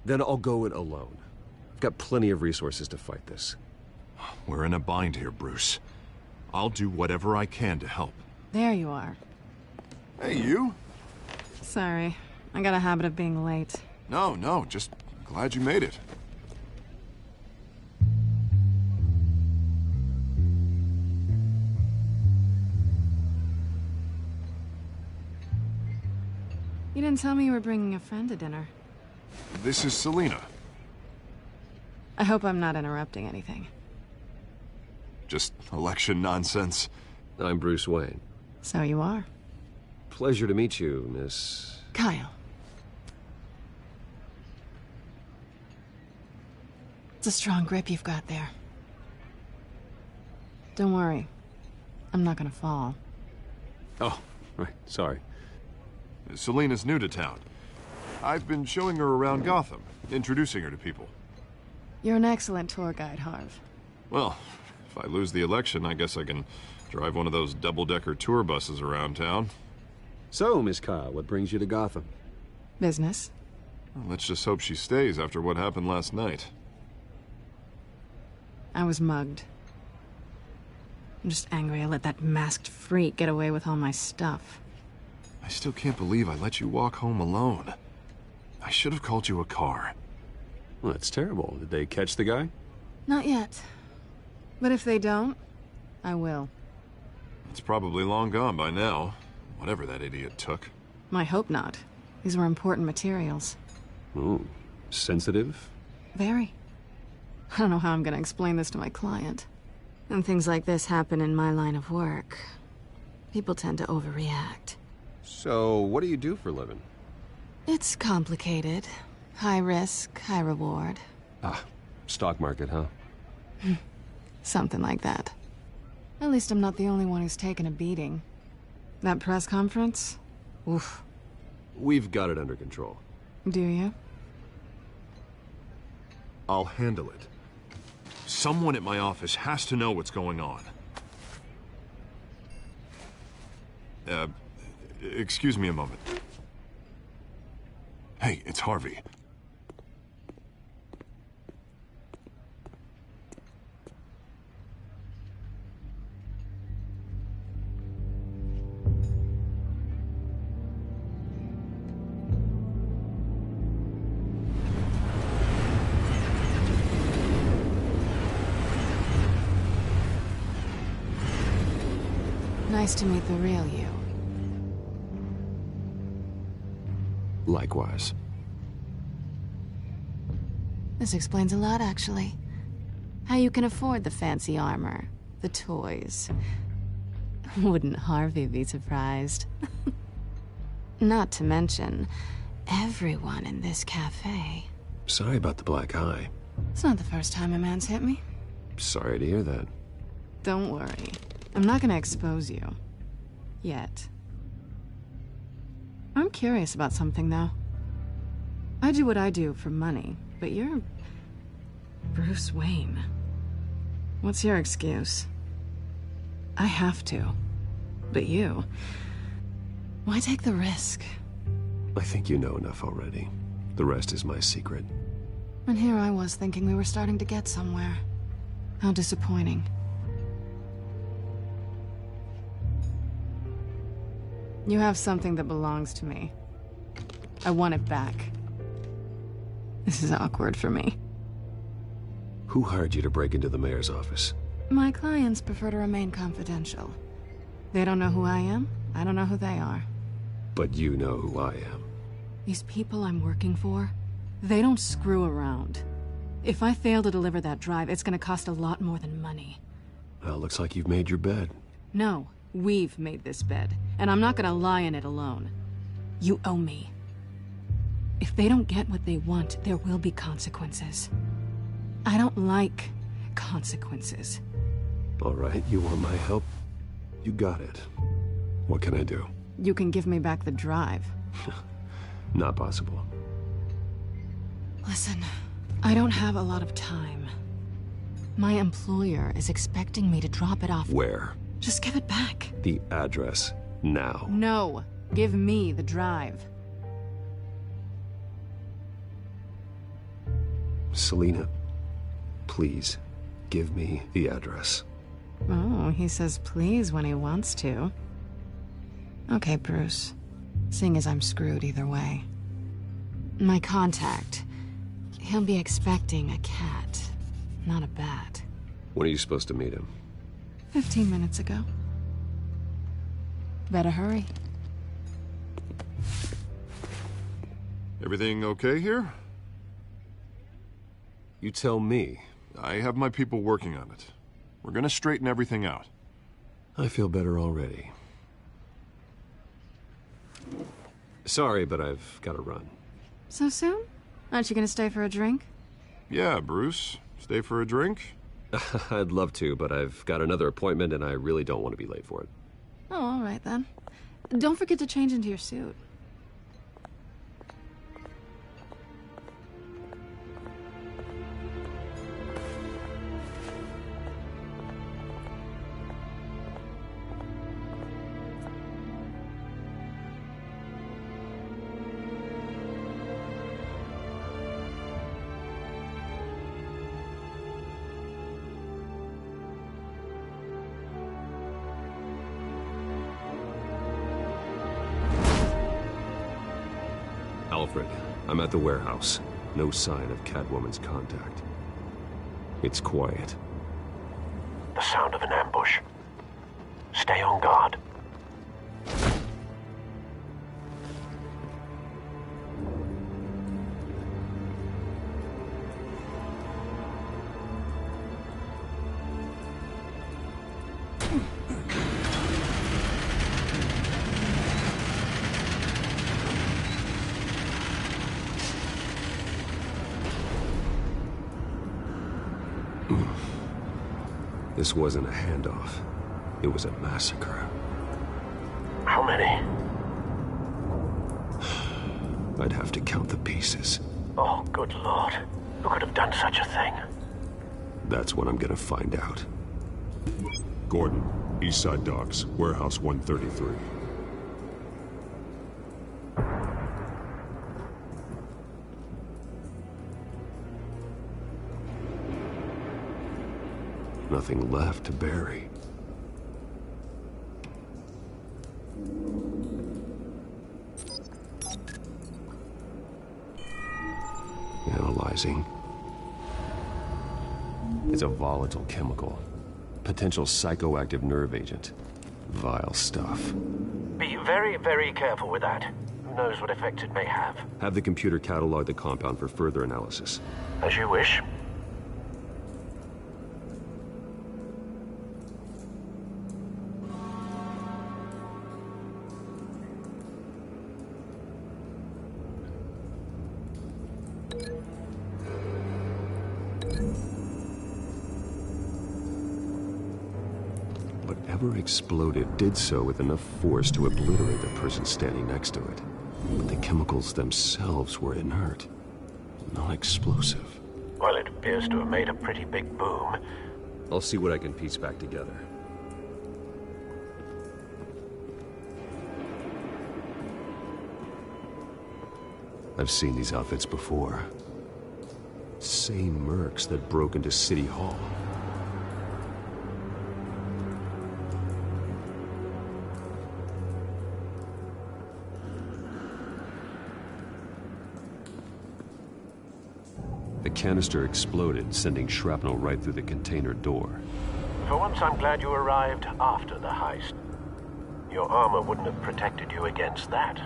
Then I'll go it alone. I've got plenty of resources to fight this. We're in a bind here, Bruce. I'll do whatever I can to help. There you are. Hey, you? Sorry. I got a habit of being late. No, just glad you made it. You didn't tell me you were bringing a friend to dinner. This is Selina. I hope I'm not interrupting anything. Just election nonsense. I'm Bruce Wayne. So you are. Pleasure to meet you, Miss... Kyle. It's a strong grip you've got there. Don't worry. I'm not gonna fall. Oh, right, sorry. Selina's new to town. I've been showing her around Gotham, introducing her to people. You're an excellent tour guide, Harv. Well, if I lose the election, I guess I can drive one of those double-decker tour buses around town. So, Miss Kyle, what brings you to Gotham? Business. Well, let's just hope she stays after what happened last night. I was mugged. I'm just angry I let that masked freak get away with all my stuff. I still can't believe I let you walk home alone. I should have called you a car. Well, that's terrible. Did they catch the guy? Not yet. But if they don't, I will. It's probably long gone by now, whatever that idiot took. I hope not. These were important materials. Ooh, sensitive? Very. I don't know how I'm gonna explain this to my client. And things like this happen in my line of work. People tend to overreact. So, what do you do for a living? It's complicated. High risk, high reward. Ah, stock market, huh? Something like that. At least I'm not the only one who's taken a beating. That press conference? Oof. We've got it under control. Do you? I'll handle it. Someone at my office has to know what's going on. excuse me a moment. Hey, it's Harvey. Nice to meet the real you. Likewise. This explains a lot, actually. How you can afford the fancy armor, the toys. Wouldn't Harvey be surprised? Not to mention, everyone in this cafe. Sorry about the black eye. It's not the first time a man's hit me. Sorry to hear that. Don't worry. I'm not gonna expose you. Yet. I'm curious about something, though. I do what I do for money, but you're... Bruce Wayne. What's your excuse? I have to. But you... Why take the risk? I think you know enough already. The rest is my secret. And here I was thinking we were starting to get somewhere. How disappointing. You have something that belongs to me. I want it back. This is awkward for me. Who hired you to break into the mayor's office? My clients prefer to remain confidential. They don't know who I am. I don't know who they are. But you know who I am. These people I'm working for, they don't screw around. If I fail to deliver that drive, it's gonna cost a lot more than money. Well, looks like you've made your bed. No, we've made this bed, and I'm not gonna lie in it alone. You owe me. If they don't get what they want, there will be consequences. I don't like consequences. All right, you want my help? You got it. What can I do? You can give me back the drive. Not possible. Listen, I don't have a lot of time. My employer is expecting me to drop it off. Where? Just give it back. The address, now. No, give me the drive. Selina, please, give me the address. Oh, he says please when he wants to. Okay, Bruce. Seeing as I'm screwed either way. My contact. He'll be expecting a cat, not a bat. When are you supposed to meet him? 15 minutes ago. Better hurry. Everything okay here? You tell me. I have my people working on it. We're gonna straighten everything out. I feel better already. Sorry, but I've got to run. So soon? Aren't you gonna stay for a drink? Yeah, Bruce. Stay for a drink? I'd love to, but I've got another appointment and I really don't want to be late for it. Oh, all right then. Don't forget to change into your suit. Alfred, I'm at the warehouse. No sign of Catwoman's contact. It's quiet. The sound of an ambush. Stay on guard. This wasn't a handoff. It was a massacre. How many? I'd have to count the pieces. Oh, good Lord. Who could have done such a thing? That's what I'm gonna find out. Gordon, Eastside Docks, Warehouse 133. Nothing left to bury. Analyzing. It's a volatile chemical. Potential psychoactive nerve agent. Vile stuff. Be very, very careful with that. Who knows what effect it may have. Have the computer catalog the compound for further analysis. As you wish. Whatever exploded did so with enough force to obliterate the person standing next to it. But the chemicals themselves were inert, non-explosive. Well, it appears to have made a pretty big boom. I'll see what I can piece back together. I've seen these outfits before. Same mercs that broke into City Hall. The canister exploded, sending shrapnel right through the container door. For once, I'm glad you arrived after the heist. Your armor wouldn't have protected you against that.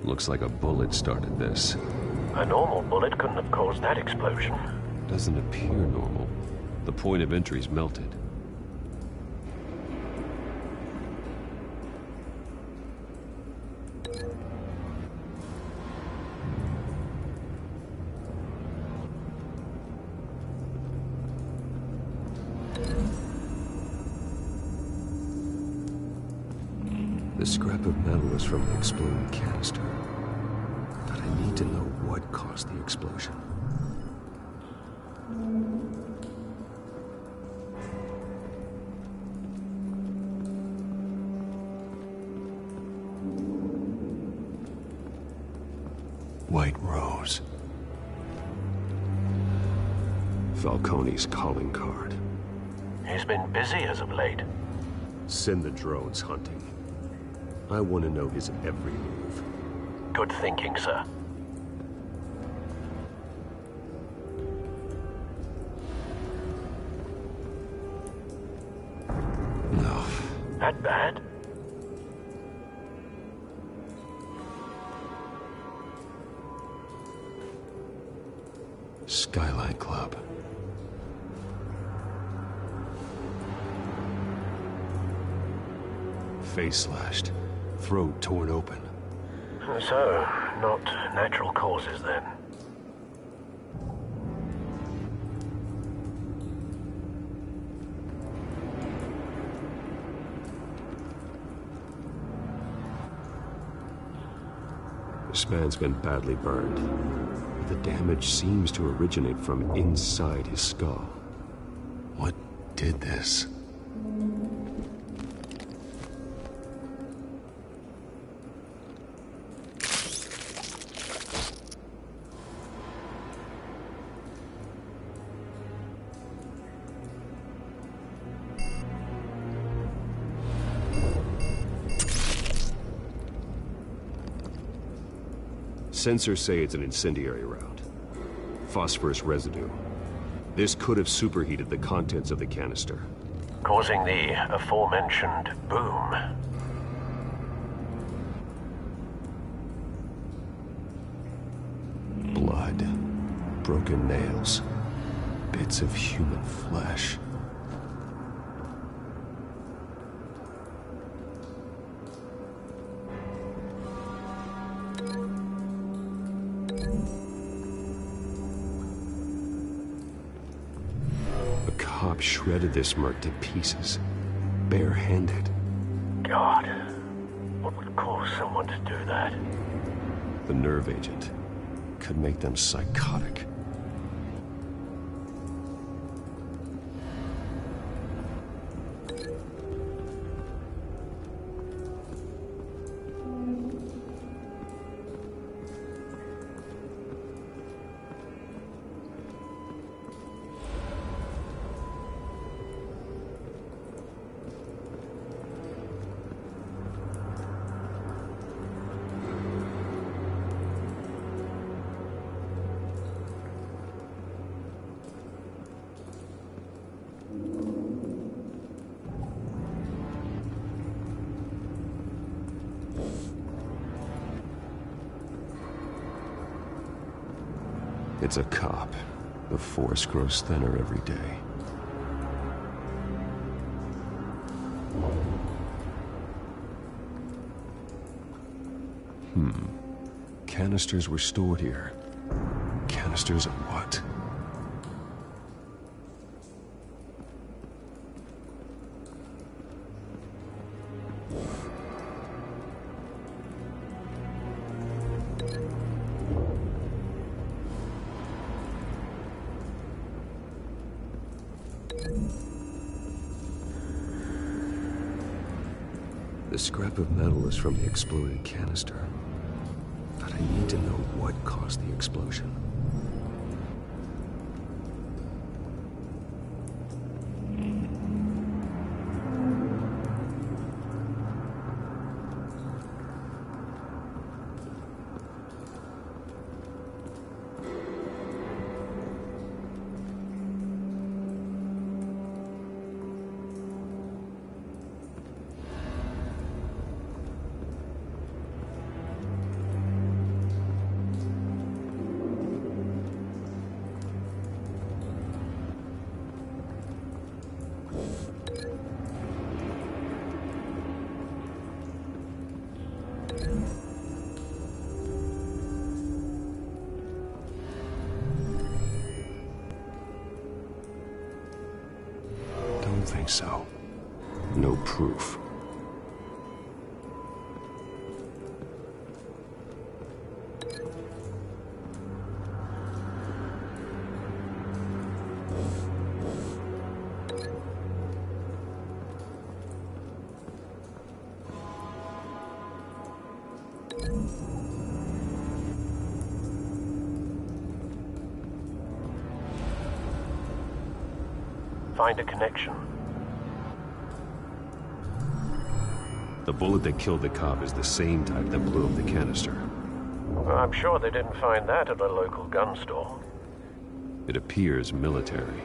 Looks like a bullet started this. A normal bullet couldn't have caused that explosion. Doesn't appear normal. The point of entry's melted. The scrap of metal is from the exploding canister. But I need to know what caused the explosion. White Rose. Falcone's calling card. He's been busy as of late. Send the drones hunting. I want to know his every move. Good thinking, sir. No. That bad? Skyline Club. Face slashed. Throat torn open. So, not natural causes then. This man's been badly burned. The damage seems to originate from inside his skull. What did this? Sensors say it's an incendiary round. Phosphorus residue. This could have superheated the contents of the canister, causing the aforementioned boom. Blood. Broken nails. Bits of human flesh. Shredded this merc to pieces, barehanded. God, what would cause someone to do that? The nerve agent. could make them psychotic? It's a cop. The force grows thinner every day. Canisters were stored here. Canisters of what? The scrap of metal is from the exploded canister. But I need to know what caused the explosion. Don't think so. No proof. Find a connection. The bullet that killed the cop is the same type that blew up the canister. I'm sure they didn't find that at a local gun store. It appears military.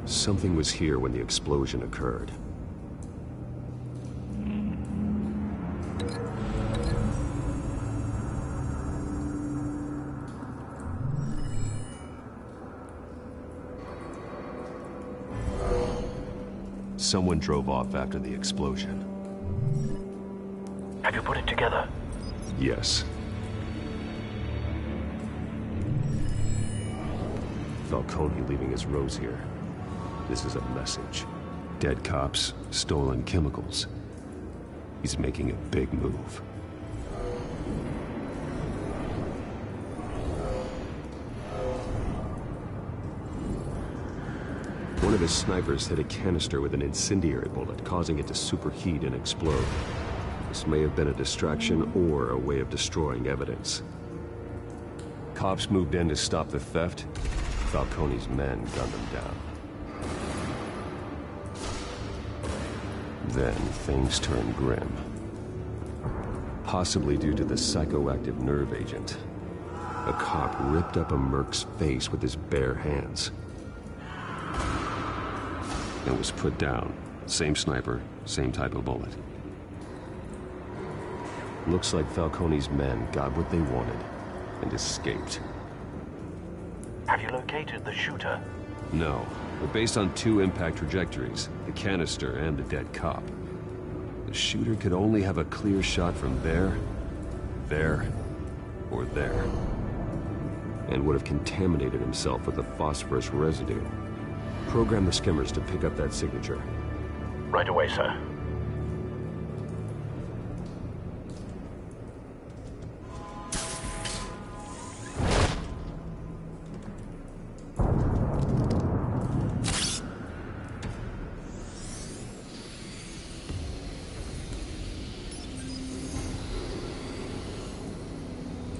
Something was here when the explosion occurred. Someone drove off after the explosion. Have you put it together? Yes. Falcone leaving his rose here. This is a message. Dead cops, stolen chemicals. He's making a big move. One of his snipers hit a canister with an incendiary bullet, causing it to superheat and explode. This may have been a distraction or a way of destroying evidence. Cops moved in to stop the theft. Falcone's men gunned them down. Then things turned grim. Possibly due to the psychoactive nerve agent. A cop ripped up a merc's face with his bare hands. And was put down. Same sniper, same type of bullet. Looks like Falcone's men got what they wanted and escaped. Have you located the shooter? No, but based on 2 impact trajectories, the canister and the dead cop, the shooter could only have a clear shot from there, or there, and would have contaminated himself with the phosphorus residue. Program the skimmers to pick up that signature. Right away, sir.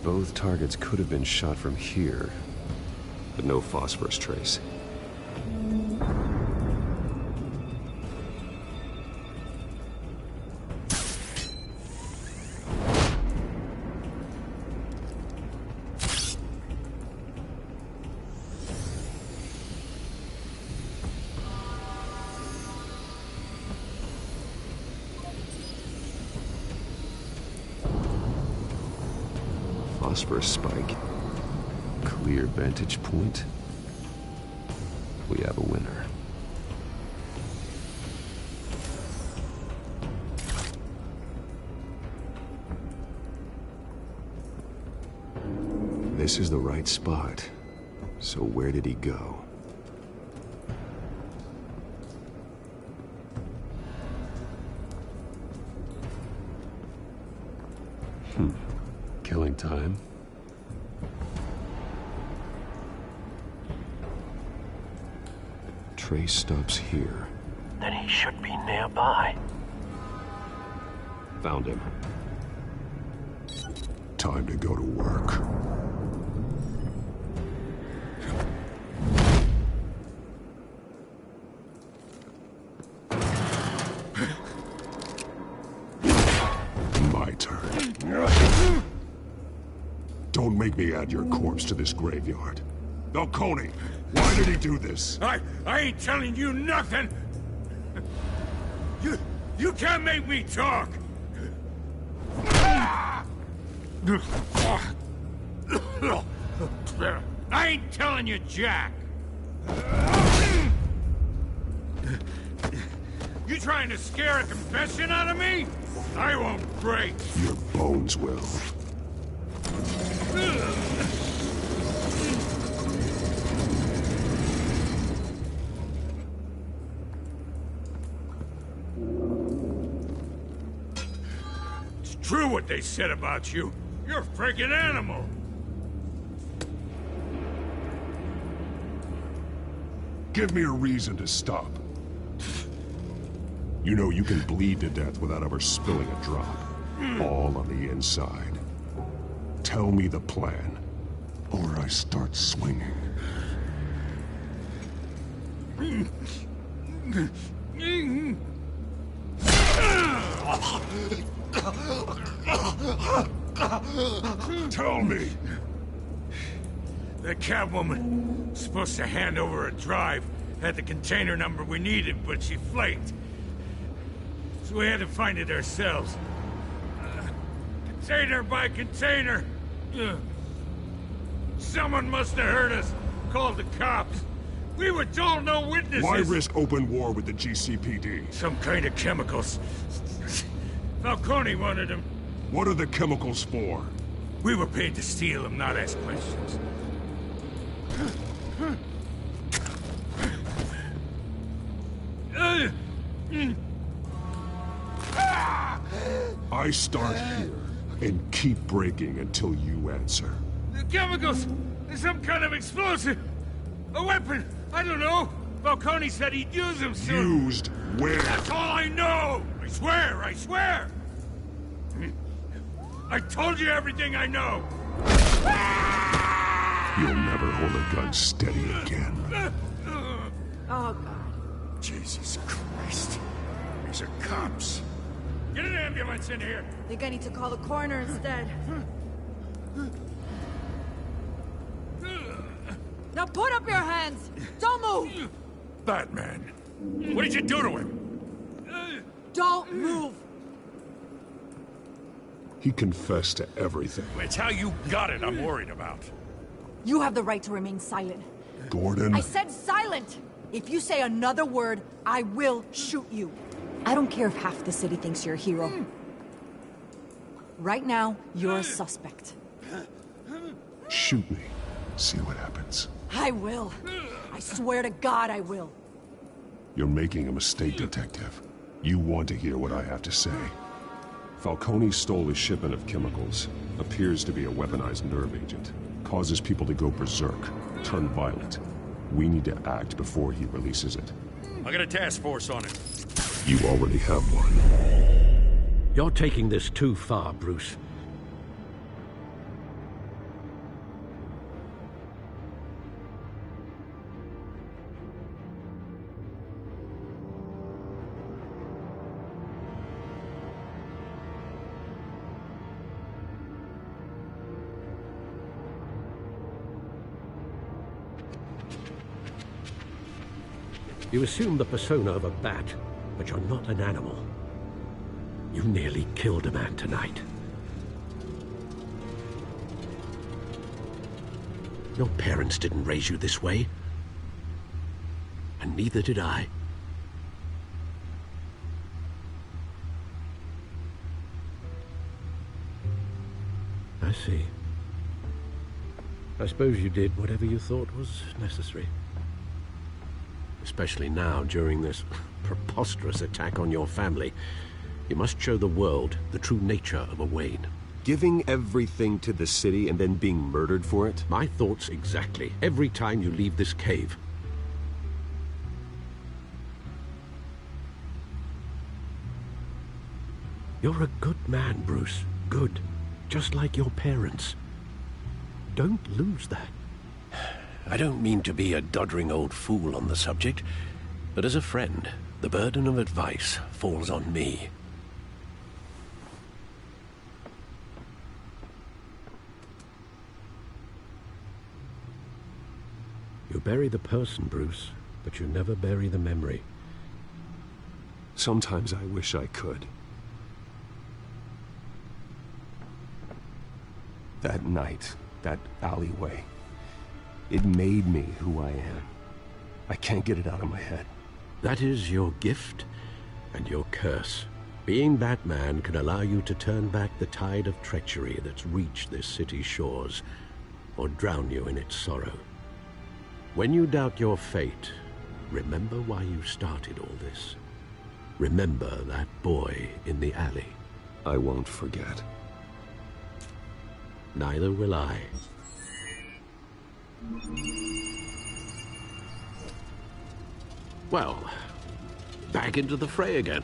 Both targets could have been shot from here, but no phosphorus trace. Phosphorus spike. Clear vantage point. We have a winner. This is the right spot. So where did he go? Killing time. Trace stops here. Then he should be nearby. Found him. Time to go to work. My turn. Don't make me add your corpse to this graveyard. Falcone, why did he do this? I ain't telling you nothing! You can't make me talk! I ain't telling you jack! You trying to scare a confession out of me? I won't break! Your bones will. It's true what they said about you. You're a freaking animal. Give me a reason to stop. You know you can bleed to death without ever spilling a drop. All on the inside. Tell me the plan, or I start swinging. Tell me! The Catwoman, supposed to hand over a drive, had the container number we needed, but she flaked. So we had to find it ourselves. Container by container. Someone must have heard us, called the cops. We were told no witnesses. Why risk open war with the GCPD? Some kind of chemicals. Falcone wanted them. What are the chemicals for? We were paid to steal them, not ask questions. I start here and keep breaking until you answer. The chemicals! There's some kind of explosive! A weapon! I don't know! Falcone said he'd use them soon! Used where? That's all I know! I swear! I swear! I told you everything I know! You'll never hold a gun steady again. Oh, God. Jesus Christ. These are cops. Get an ambulance in here! Think I need to call the coroner instead. Now put up your hands! Don't move! Batman. What did you do to him? Don't move! He confessed to everything. It's how you got it I'm worried about. You have the right to remain silent. Gordon? I said silent! If you say another word, I will shoot you. I don't care if half the city thinks you're a hero. Right now, you're a suspect. Shoot me. See what happens. I will. I swear to God I will. You're making a mistake, Detective. You want to hear what I have to say. Falcone stole a shipment of chemicals. Appears to be a weaponized nerve agent. Causes people to go berserk, turn violent. We need to act before he releases it. I got a task force on it. You already have one. You're taking this too far, Bruce. You assume the persona of a bat, but you're not an animal. You nearly killed a man tonight. Your parents didn't raise you this way. And neither did I. I see. I suppose you did whatever you thought was necessary. Especially now, during this preposterous attack on your family. You must show the world the true nature of a Wayne. Giving everything to the city and then being murdered for it? My thoughts exactly. Every time you leave this cave. You're a good man, Bruce. Good. Just like your parents. Don't lose that. I don't mean to be a doddering old fool on the subject, but as a friend, the burden of advice falls on me. You bury the person, Bruce, but you never bury the memory. Sometimes I wish I could. That night, that alleyway, it made me who I am. I can't get it out of my head. That is your gift and your curse. Being Batman can allow you to turn back the tide of treachery that's reached this city's shores, or drown you in its sorrow. When you doubt your fate, remember why you started all this. Remember that boy in the alley. I won't forget. Neither will I. Well, back into the fray again.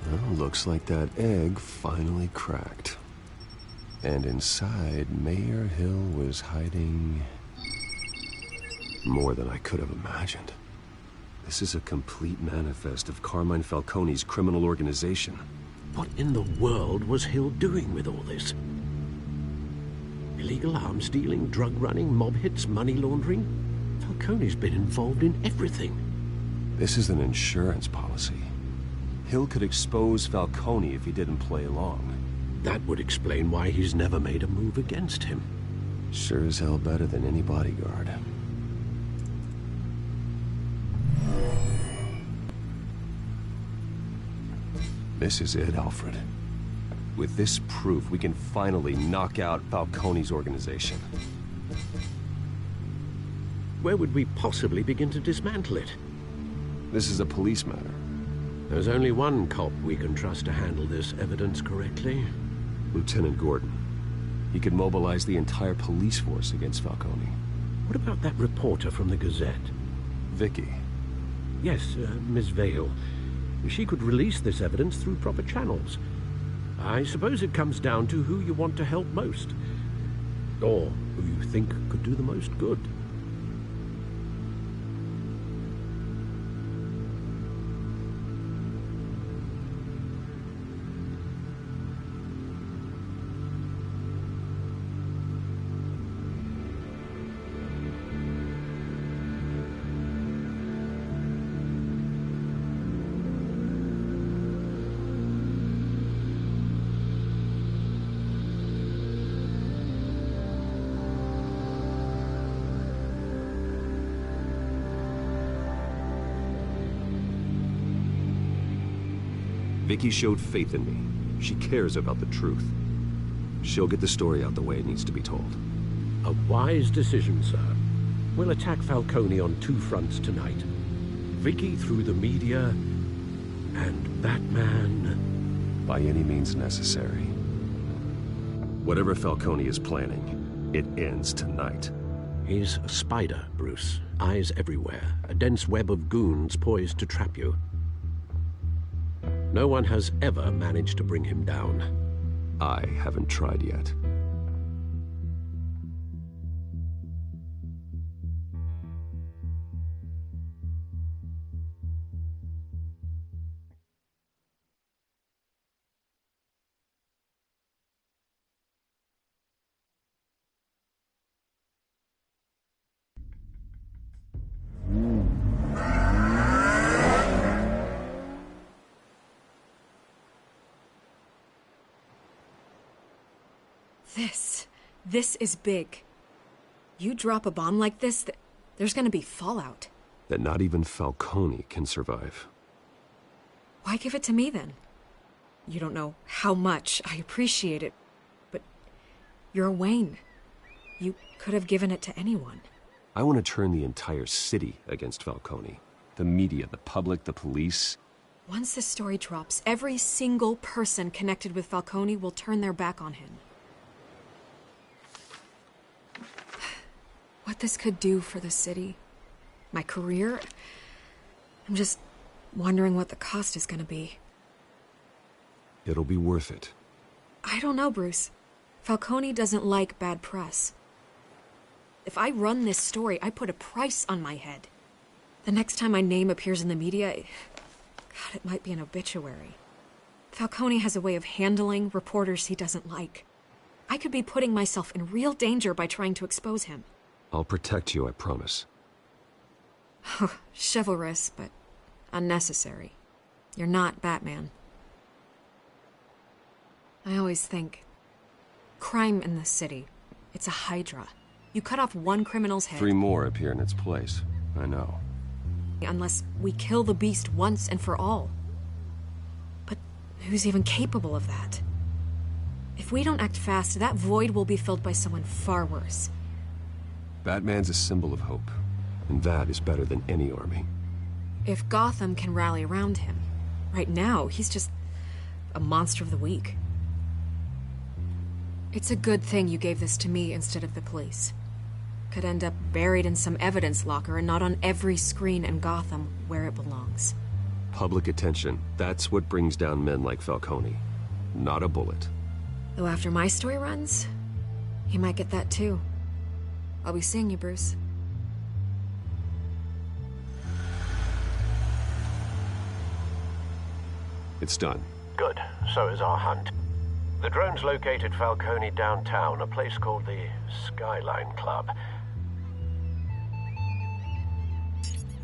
Well, looks like that egg finally cracked. And inside, Mayor Hill was hiding more than I could have imagined. This is a complete manifest of Carmine Falcone's criminal organization. What in the world was Hill doing with all this? Illegal arms dealing, drug running, mob hits, money laundering? Falcone's been involved in everything. This is an insurance policy. Hill could expose Falcone if he didn't play along. That would explain why he's never made a move against him. Sure as hell better than any bodyguard. This is it, Alfred. With this proof, we can finally knock out Falcone's organization. Where would we possibly begin to dismantle it? This is a police matter. There's only one cop we can trust to handle this evidence correctly. Lieutenant Gordon. He could mobilize the entire police force against Falcone. What about that reporter from the Gazette? Vicky. Yes, Miss Vale. She could release this evidence through proper channels. I suppose it comes down to who you want to help most. Or who you think could do the most good. Vicky showed faith in me. She cares about the truth. She'll get the story out the way it needs to be told. A wise decision, sir. We'll attack Falcone on two fronts tonight. Vicky through the media, and Batman... by any means necessary. Whatever Falcone is planning, it ends tonight. He's a spider, Bruce. Eyes everywhere. A dense web of goons poised to trap you. No one has ever managed to bring him down. I haven't tried yet. This is big. You drop a bomb like this, there's gonna be fallout. That not even Falcone can survive. Why give it to me, then? You don't know how much I appreciate it, but you're a Wayne. You could have given it to anyone. I want to turn the entire city against Falcone. The media, the public, the police. Once this story drops, every single person connected with Falcone will turn their back on him. What this could do for the city, my career, I'm just wondering what the cost is gonna be. It'll be worth it. I don't know, Bruce. Falcone doesn't like bad press. If I run this story, I put a price on my head. The next time my name appears in the media, God, it might be an obituary. Falcone has a way of handling reporters he doesn't like. I could be putting myself in real danger by trying to expose him. I'll protect you, I promise. Chivalrous, but unnecessary. You're not Batman. I always think, crime in the city, it's a hydra. You cut off one criminal's head... 3 more appear in its place. I know. Unless we kill the beast once and for all. But who's even capable of that? If we don't act fast, that void will be filled by someone far worse. Batman's a symbol of hope, and that is better than any army. If Gotham can rally around him, right now, he's just a monster of the week. It's a good thing you gave this to me instead of the police. Could end up buried in some evidence locker and not on every screen in Gotham where it belongs. Public attention, that's what brings down men like Falcone. Not a bullet. Though after my story runs, he might get that too. I'll be seeing you, Bruce. It's done. Good. So is our hunt. The drones located Falcone downtown, a place called the Skyline Club.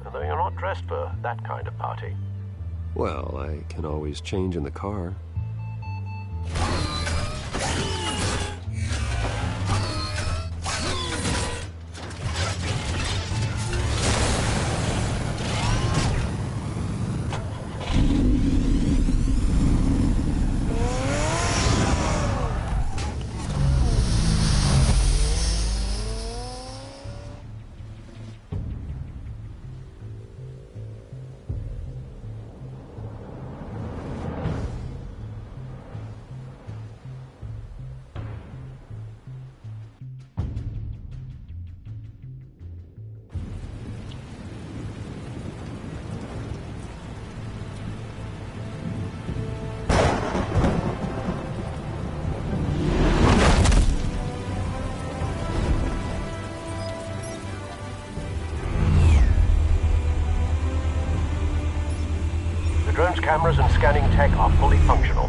Although you're not dressed for that kind of party. Well, I can always change in the car. cameras and scanning tech are fully functional.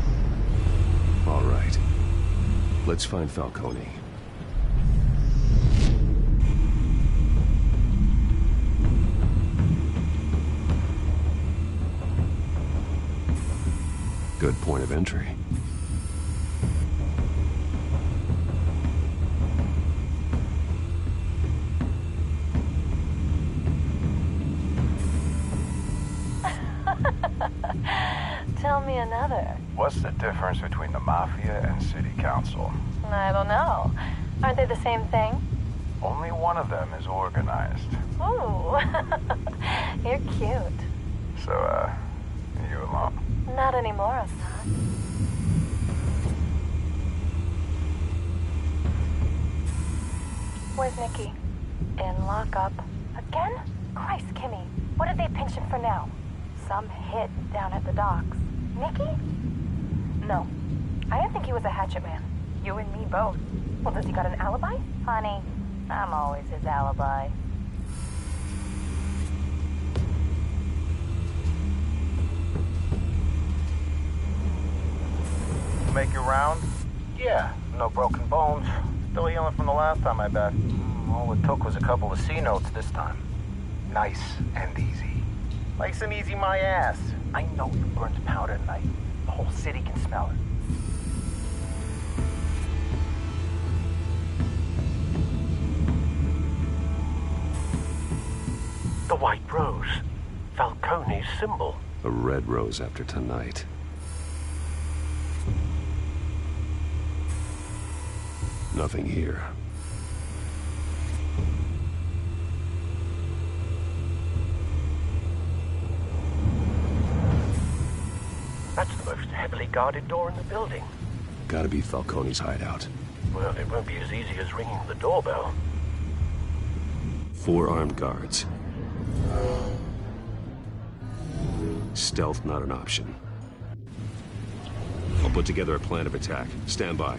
All right. Let's find Falcone. Good point of entry. Tell me another. What's the difference between the Mafia and City Council? I don't know. Aren't they the same thing? Only one of them is organized. Ooh. You're cute. So, you alone? Not anymore, Assad. Where's Nikki? In lockup. Again? Christ, Kimmy. What did they pinch him for now? Some hit down at the docks. Nikki? No. I didn't think he was a hatchet man. You and me both. Well, does he got an alibi? Honey, I'm always his alibi. Make your round? Yeah, no broken bones. Still healing from the last time, I bet. All it took was a couple of C notes this time. Nice and easy. Nice and easy my ass. I know you burned powder tonight. The whole city can smell it. The white rose. Falcone's symbol. A red rose after tonight. Nothing here. That's the most heavily guarded door in the building. Gotta be Falcone's hideout. Well, it won't be as easy as ringing the doorbell. 4 armed guards. Stealth not an option. I'll put together a plan of attack. Stand by.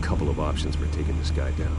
Couple of options for taking this guy down.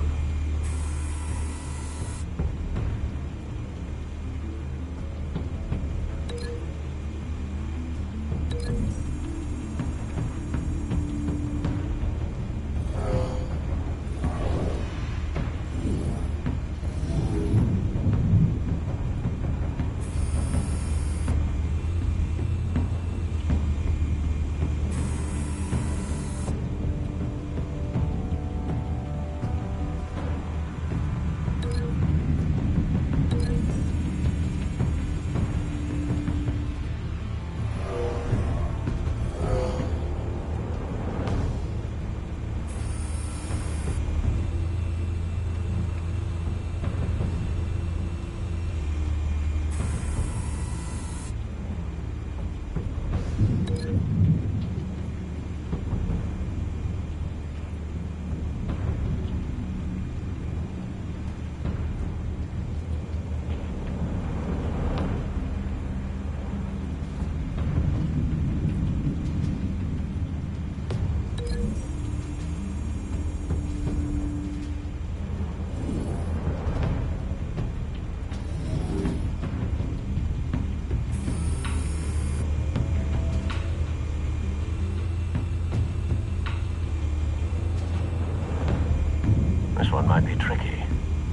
This one might be tricky.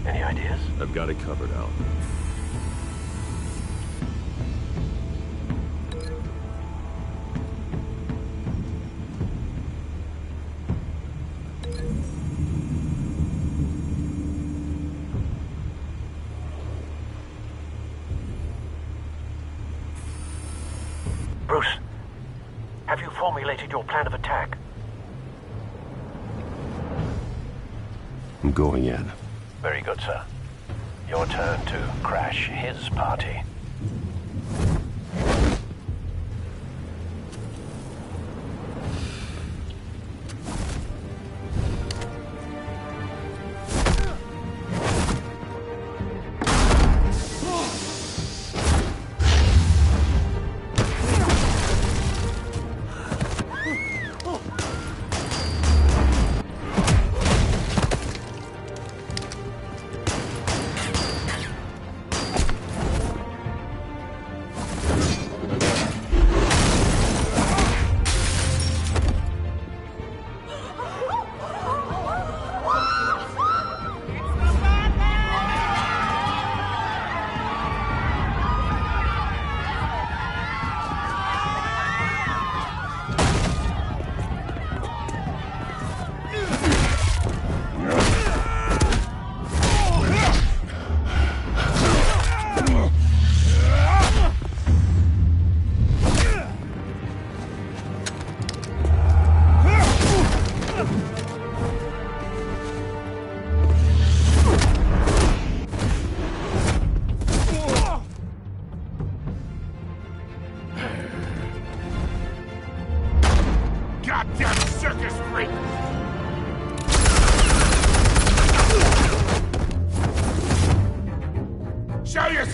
Any ideas? I've got it covered, Al. Bruce, have you formulated your plan of attack? I'm going in. Very good, sir. Your turn to crash his party.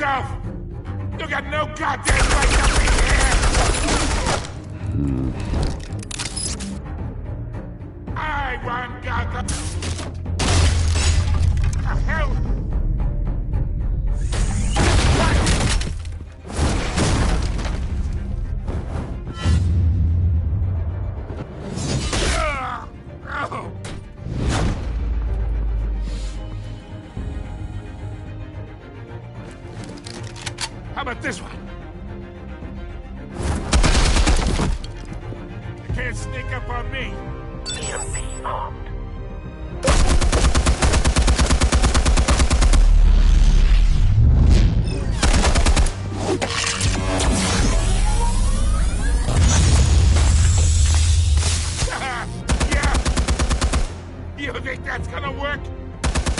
yourself! You got no goddamn right to be here! I want Gotham! The hell? How about this one? You can't sneak up on me. EMP armed. Yeah! You think that's gonna work?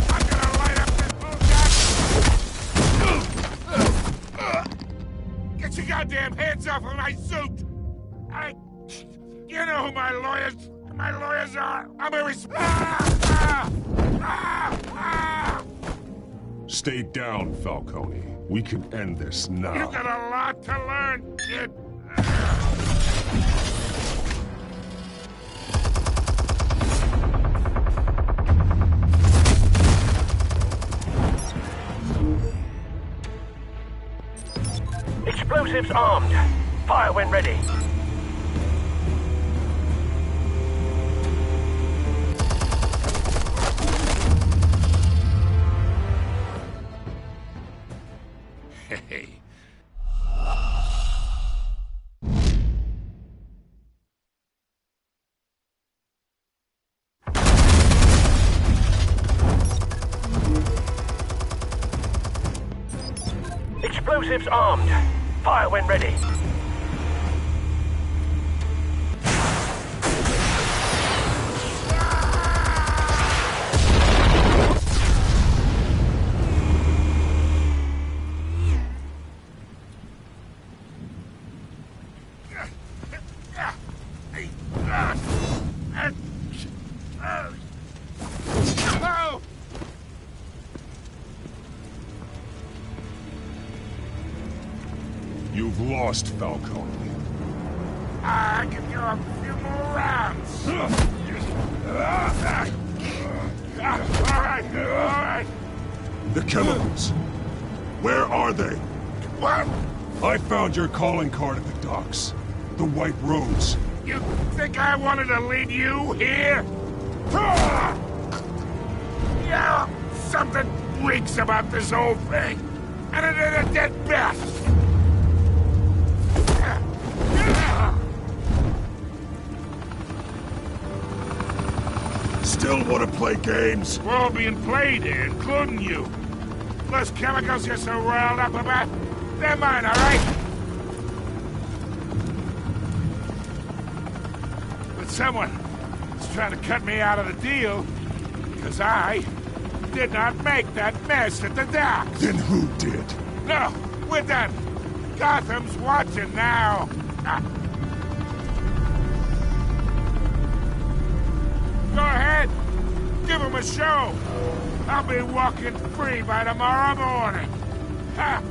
I'm gonna light up this bullshit! Get your goddamn hands off of my suit! You know who my lawyers are! I'm a Stay down, Falcone. We can end this now. You got a lot to learn, kid! Explosives armed. Fire when ready. Hey. Explosives armed. Fire when ready. You've lost, Falcone. I can go a few more rounds. All right. The chemicals. Where are they? What? I found your calling card at the docks. The White Rose. You think I wanted to lead you here? Yeah, something reeks about this whole thing. And it ain't a dead bat. Still want to play games? We're all being played here, including you. Those chemicals you're so riled up about, they're mine, all right? But someone is trying to cut me out of the deal, because I did not make that mess at the docks. Then who did? No, we're done. Gotham's watching now. Go ahead. Give him a show. I'll be walking free by tomorrow morning. Ha!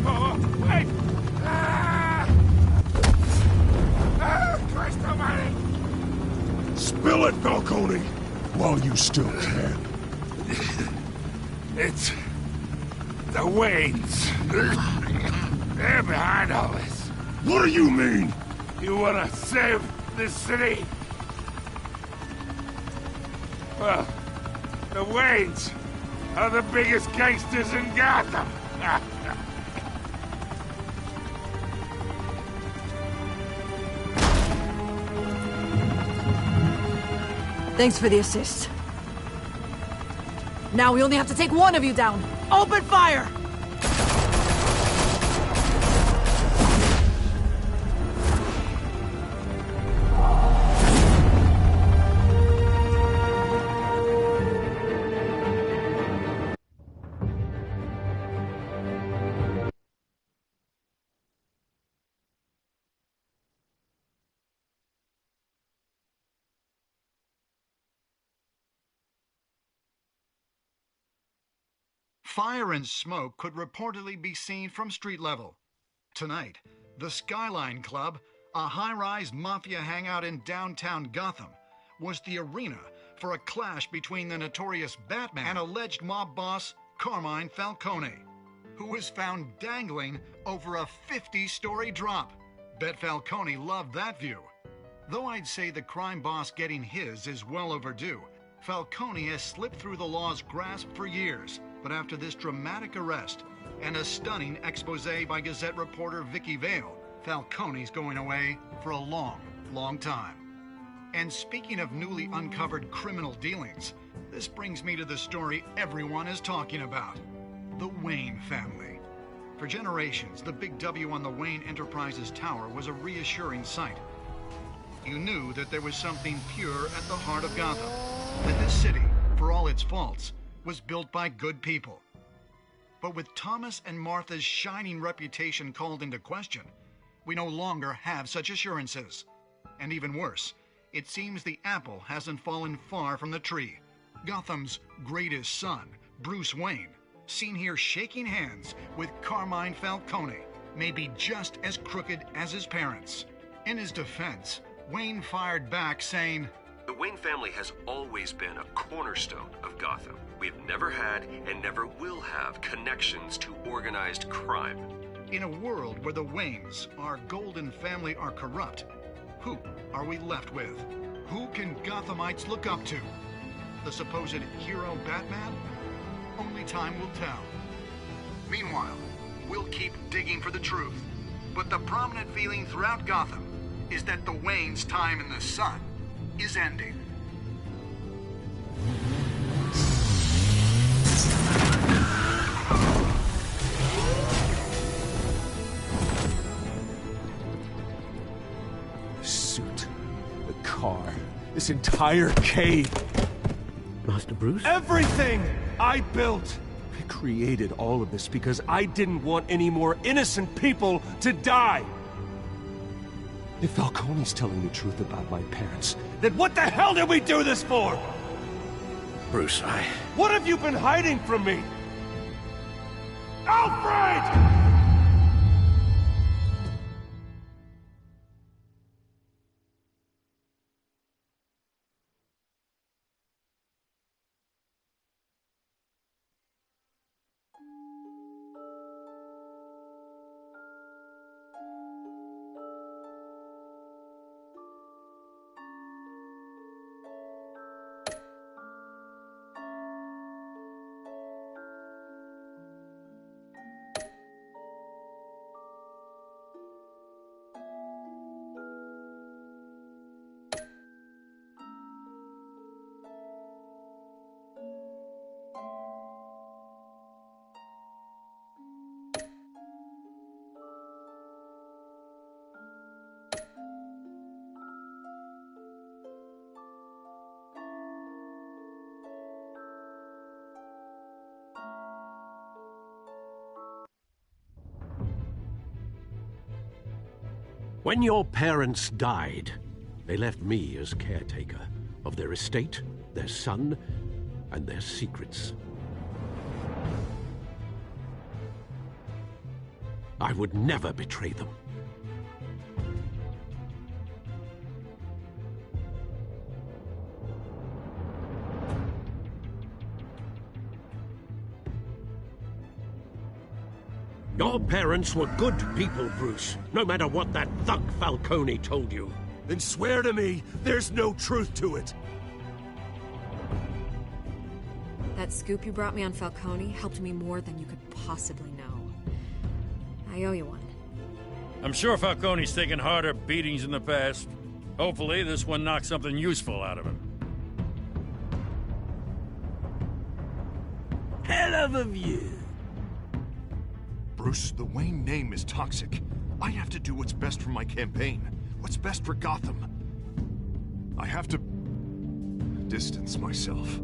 Oh, wait! Christ almighty! Spill it, Falcone, while you still can. It's the Waynes. They're behind all this. What do you mean? You wanna save this city? Well, the Waynes are the biggest gangsters in Gotham. Thanks for the assist. Now we only have to take one of you down. Open fire! Fire and smoke could reportedly be seen from street level. Tonight, the Skyline Club, a high-rise mafia hangout in downtown Gotham, was the arena for a clash between the notorious Batman and alleged mob boss Carmine Falcone, who was found dangling over a 50-story drop. Bet Falcone loved that view. Though I'd say the crime boss getting his is well overdue, Falcone has slipped through the law's grasp for years. But after this dramatic arrest and a stunning expose by Gazette reporter Vicky Vale, Falcone's going away for a long, long time. And speaking of newly uncovered criminal dealings, this brings me to the story everyone is talking about: the Wayne family. For generations, the big W on the Wayne Enterprises tower was a reassuring sight. You knew that there was something pure at the heart of Gotham, that this city, for all its faults, was built by good people. But with Thomas and Martha's shining reputation called into question, we no longer have such assurances. And even worse, it seems the apple hasn't fallen far from the tree. Gotham's greatest son, Bruce Wayne, seen here shaking hands with Carmine Falcone, may be just as crooked as his parents. In his defense, Wayne fired back saying, "The Wayne family has always been a cornerstone of Gotham. We've never had and never will have connections to organized crime." In a world where the Waynes, our golden family, are corrupt, who are we left with? Who can Gothamites look up to? The supposed hero Batman? Only time will tell. Meanwhile, we'll keep digging for the truth. But the prominent feeling throughout Gotham is that the Waynes' time in the sun is ending. The suit, the car, this entire cave. Master Bruce? Everything I built! I created all of this because I didn't want any more innocent people to die! If Falcone's telling the truth about my parents, then what the hell did we do this for? Bruce, What have you been hiding from me? Alfred! When your parents died, they left me as caretaker of their estate, their son, and their secrets. I would never betray them. Your parents were good people, Bruce, no matter what that thug Falcone told you. Then swear to me there's no truth to it. That scoop you brought me on Falcone helped me more than you could possibly know. I owe you one. I'm sure Falcone's taken harder beatings in the past. Hopefully, this one knocks something useful out of him. Hell of a view. Bruce, the Wayne name is toxic. I have to do what's best for my campaign. What's best for Gotham. I have to distance myself.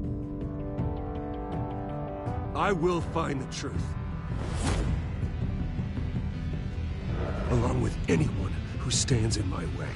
I will find the truth. Along with anyone who stands in my way.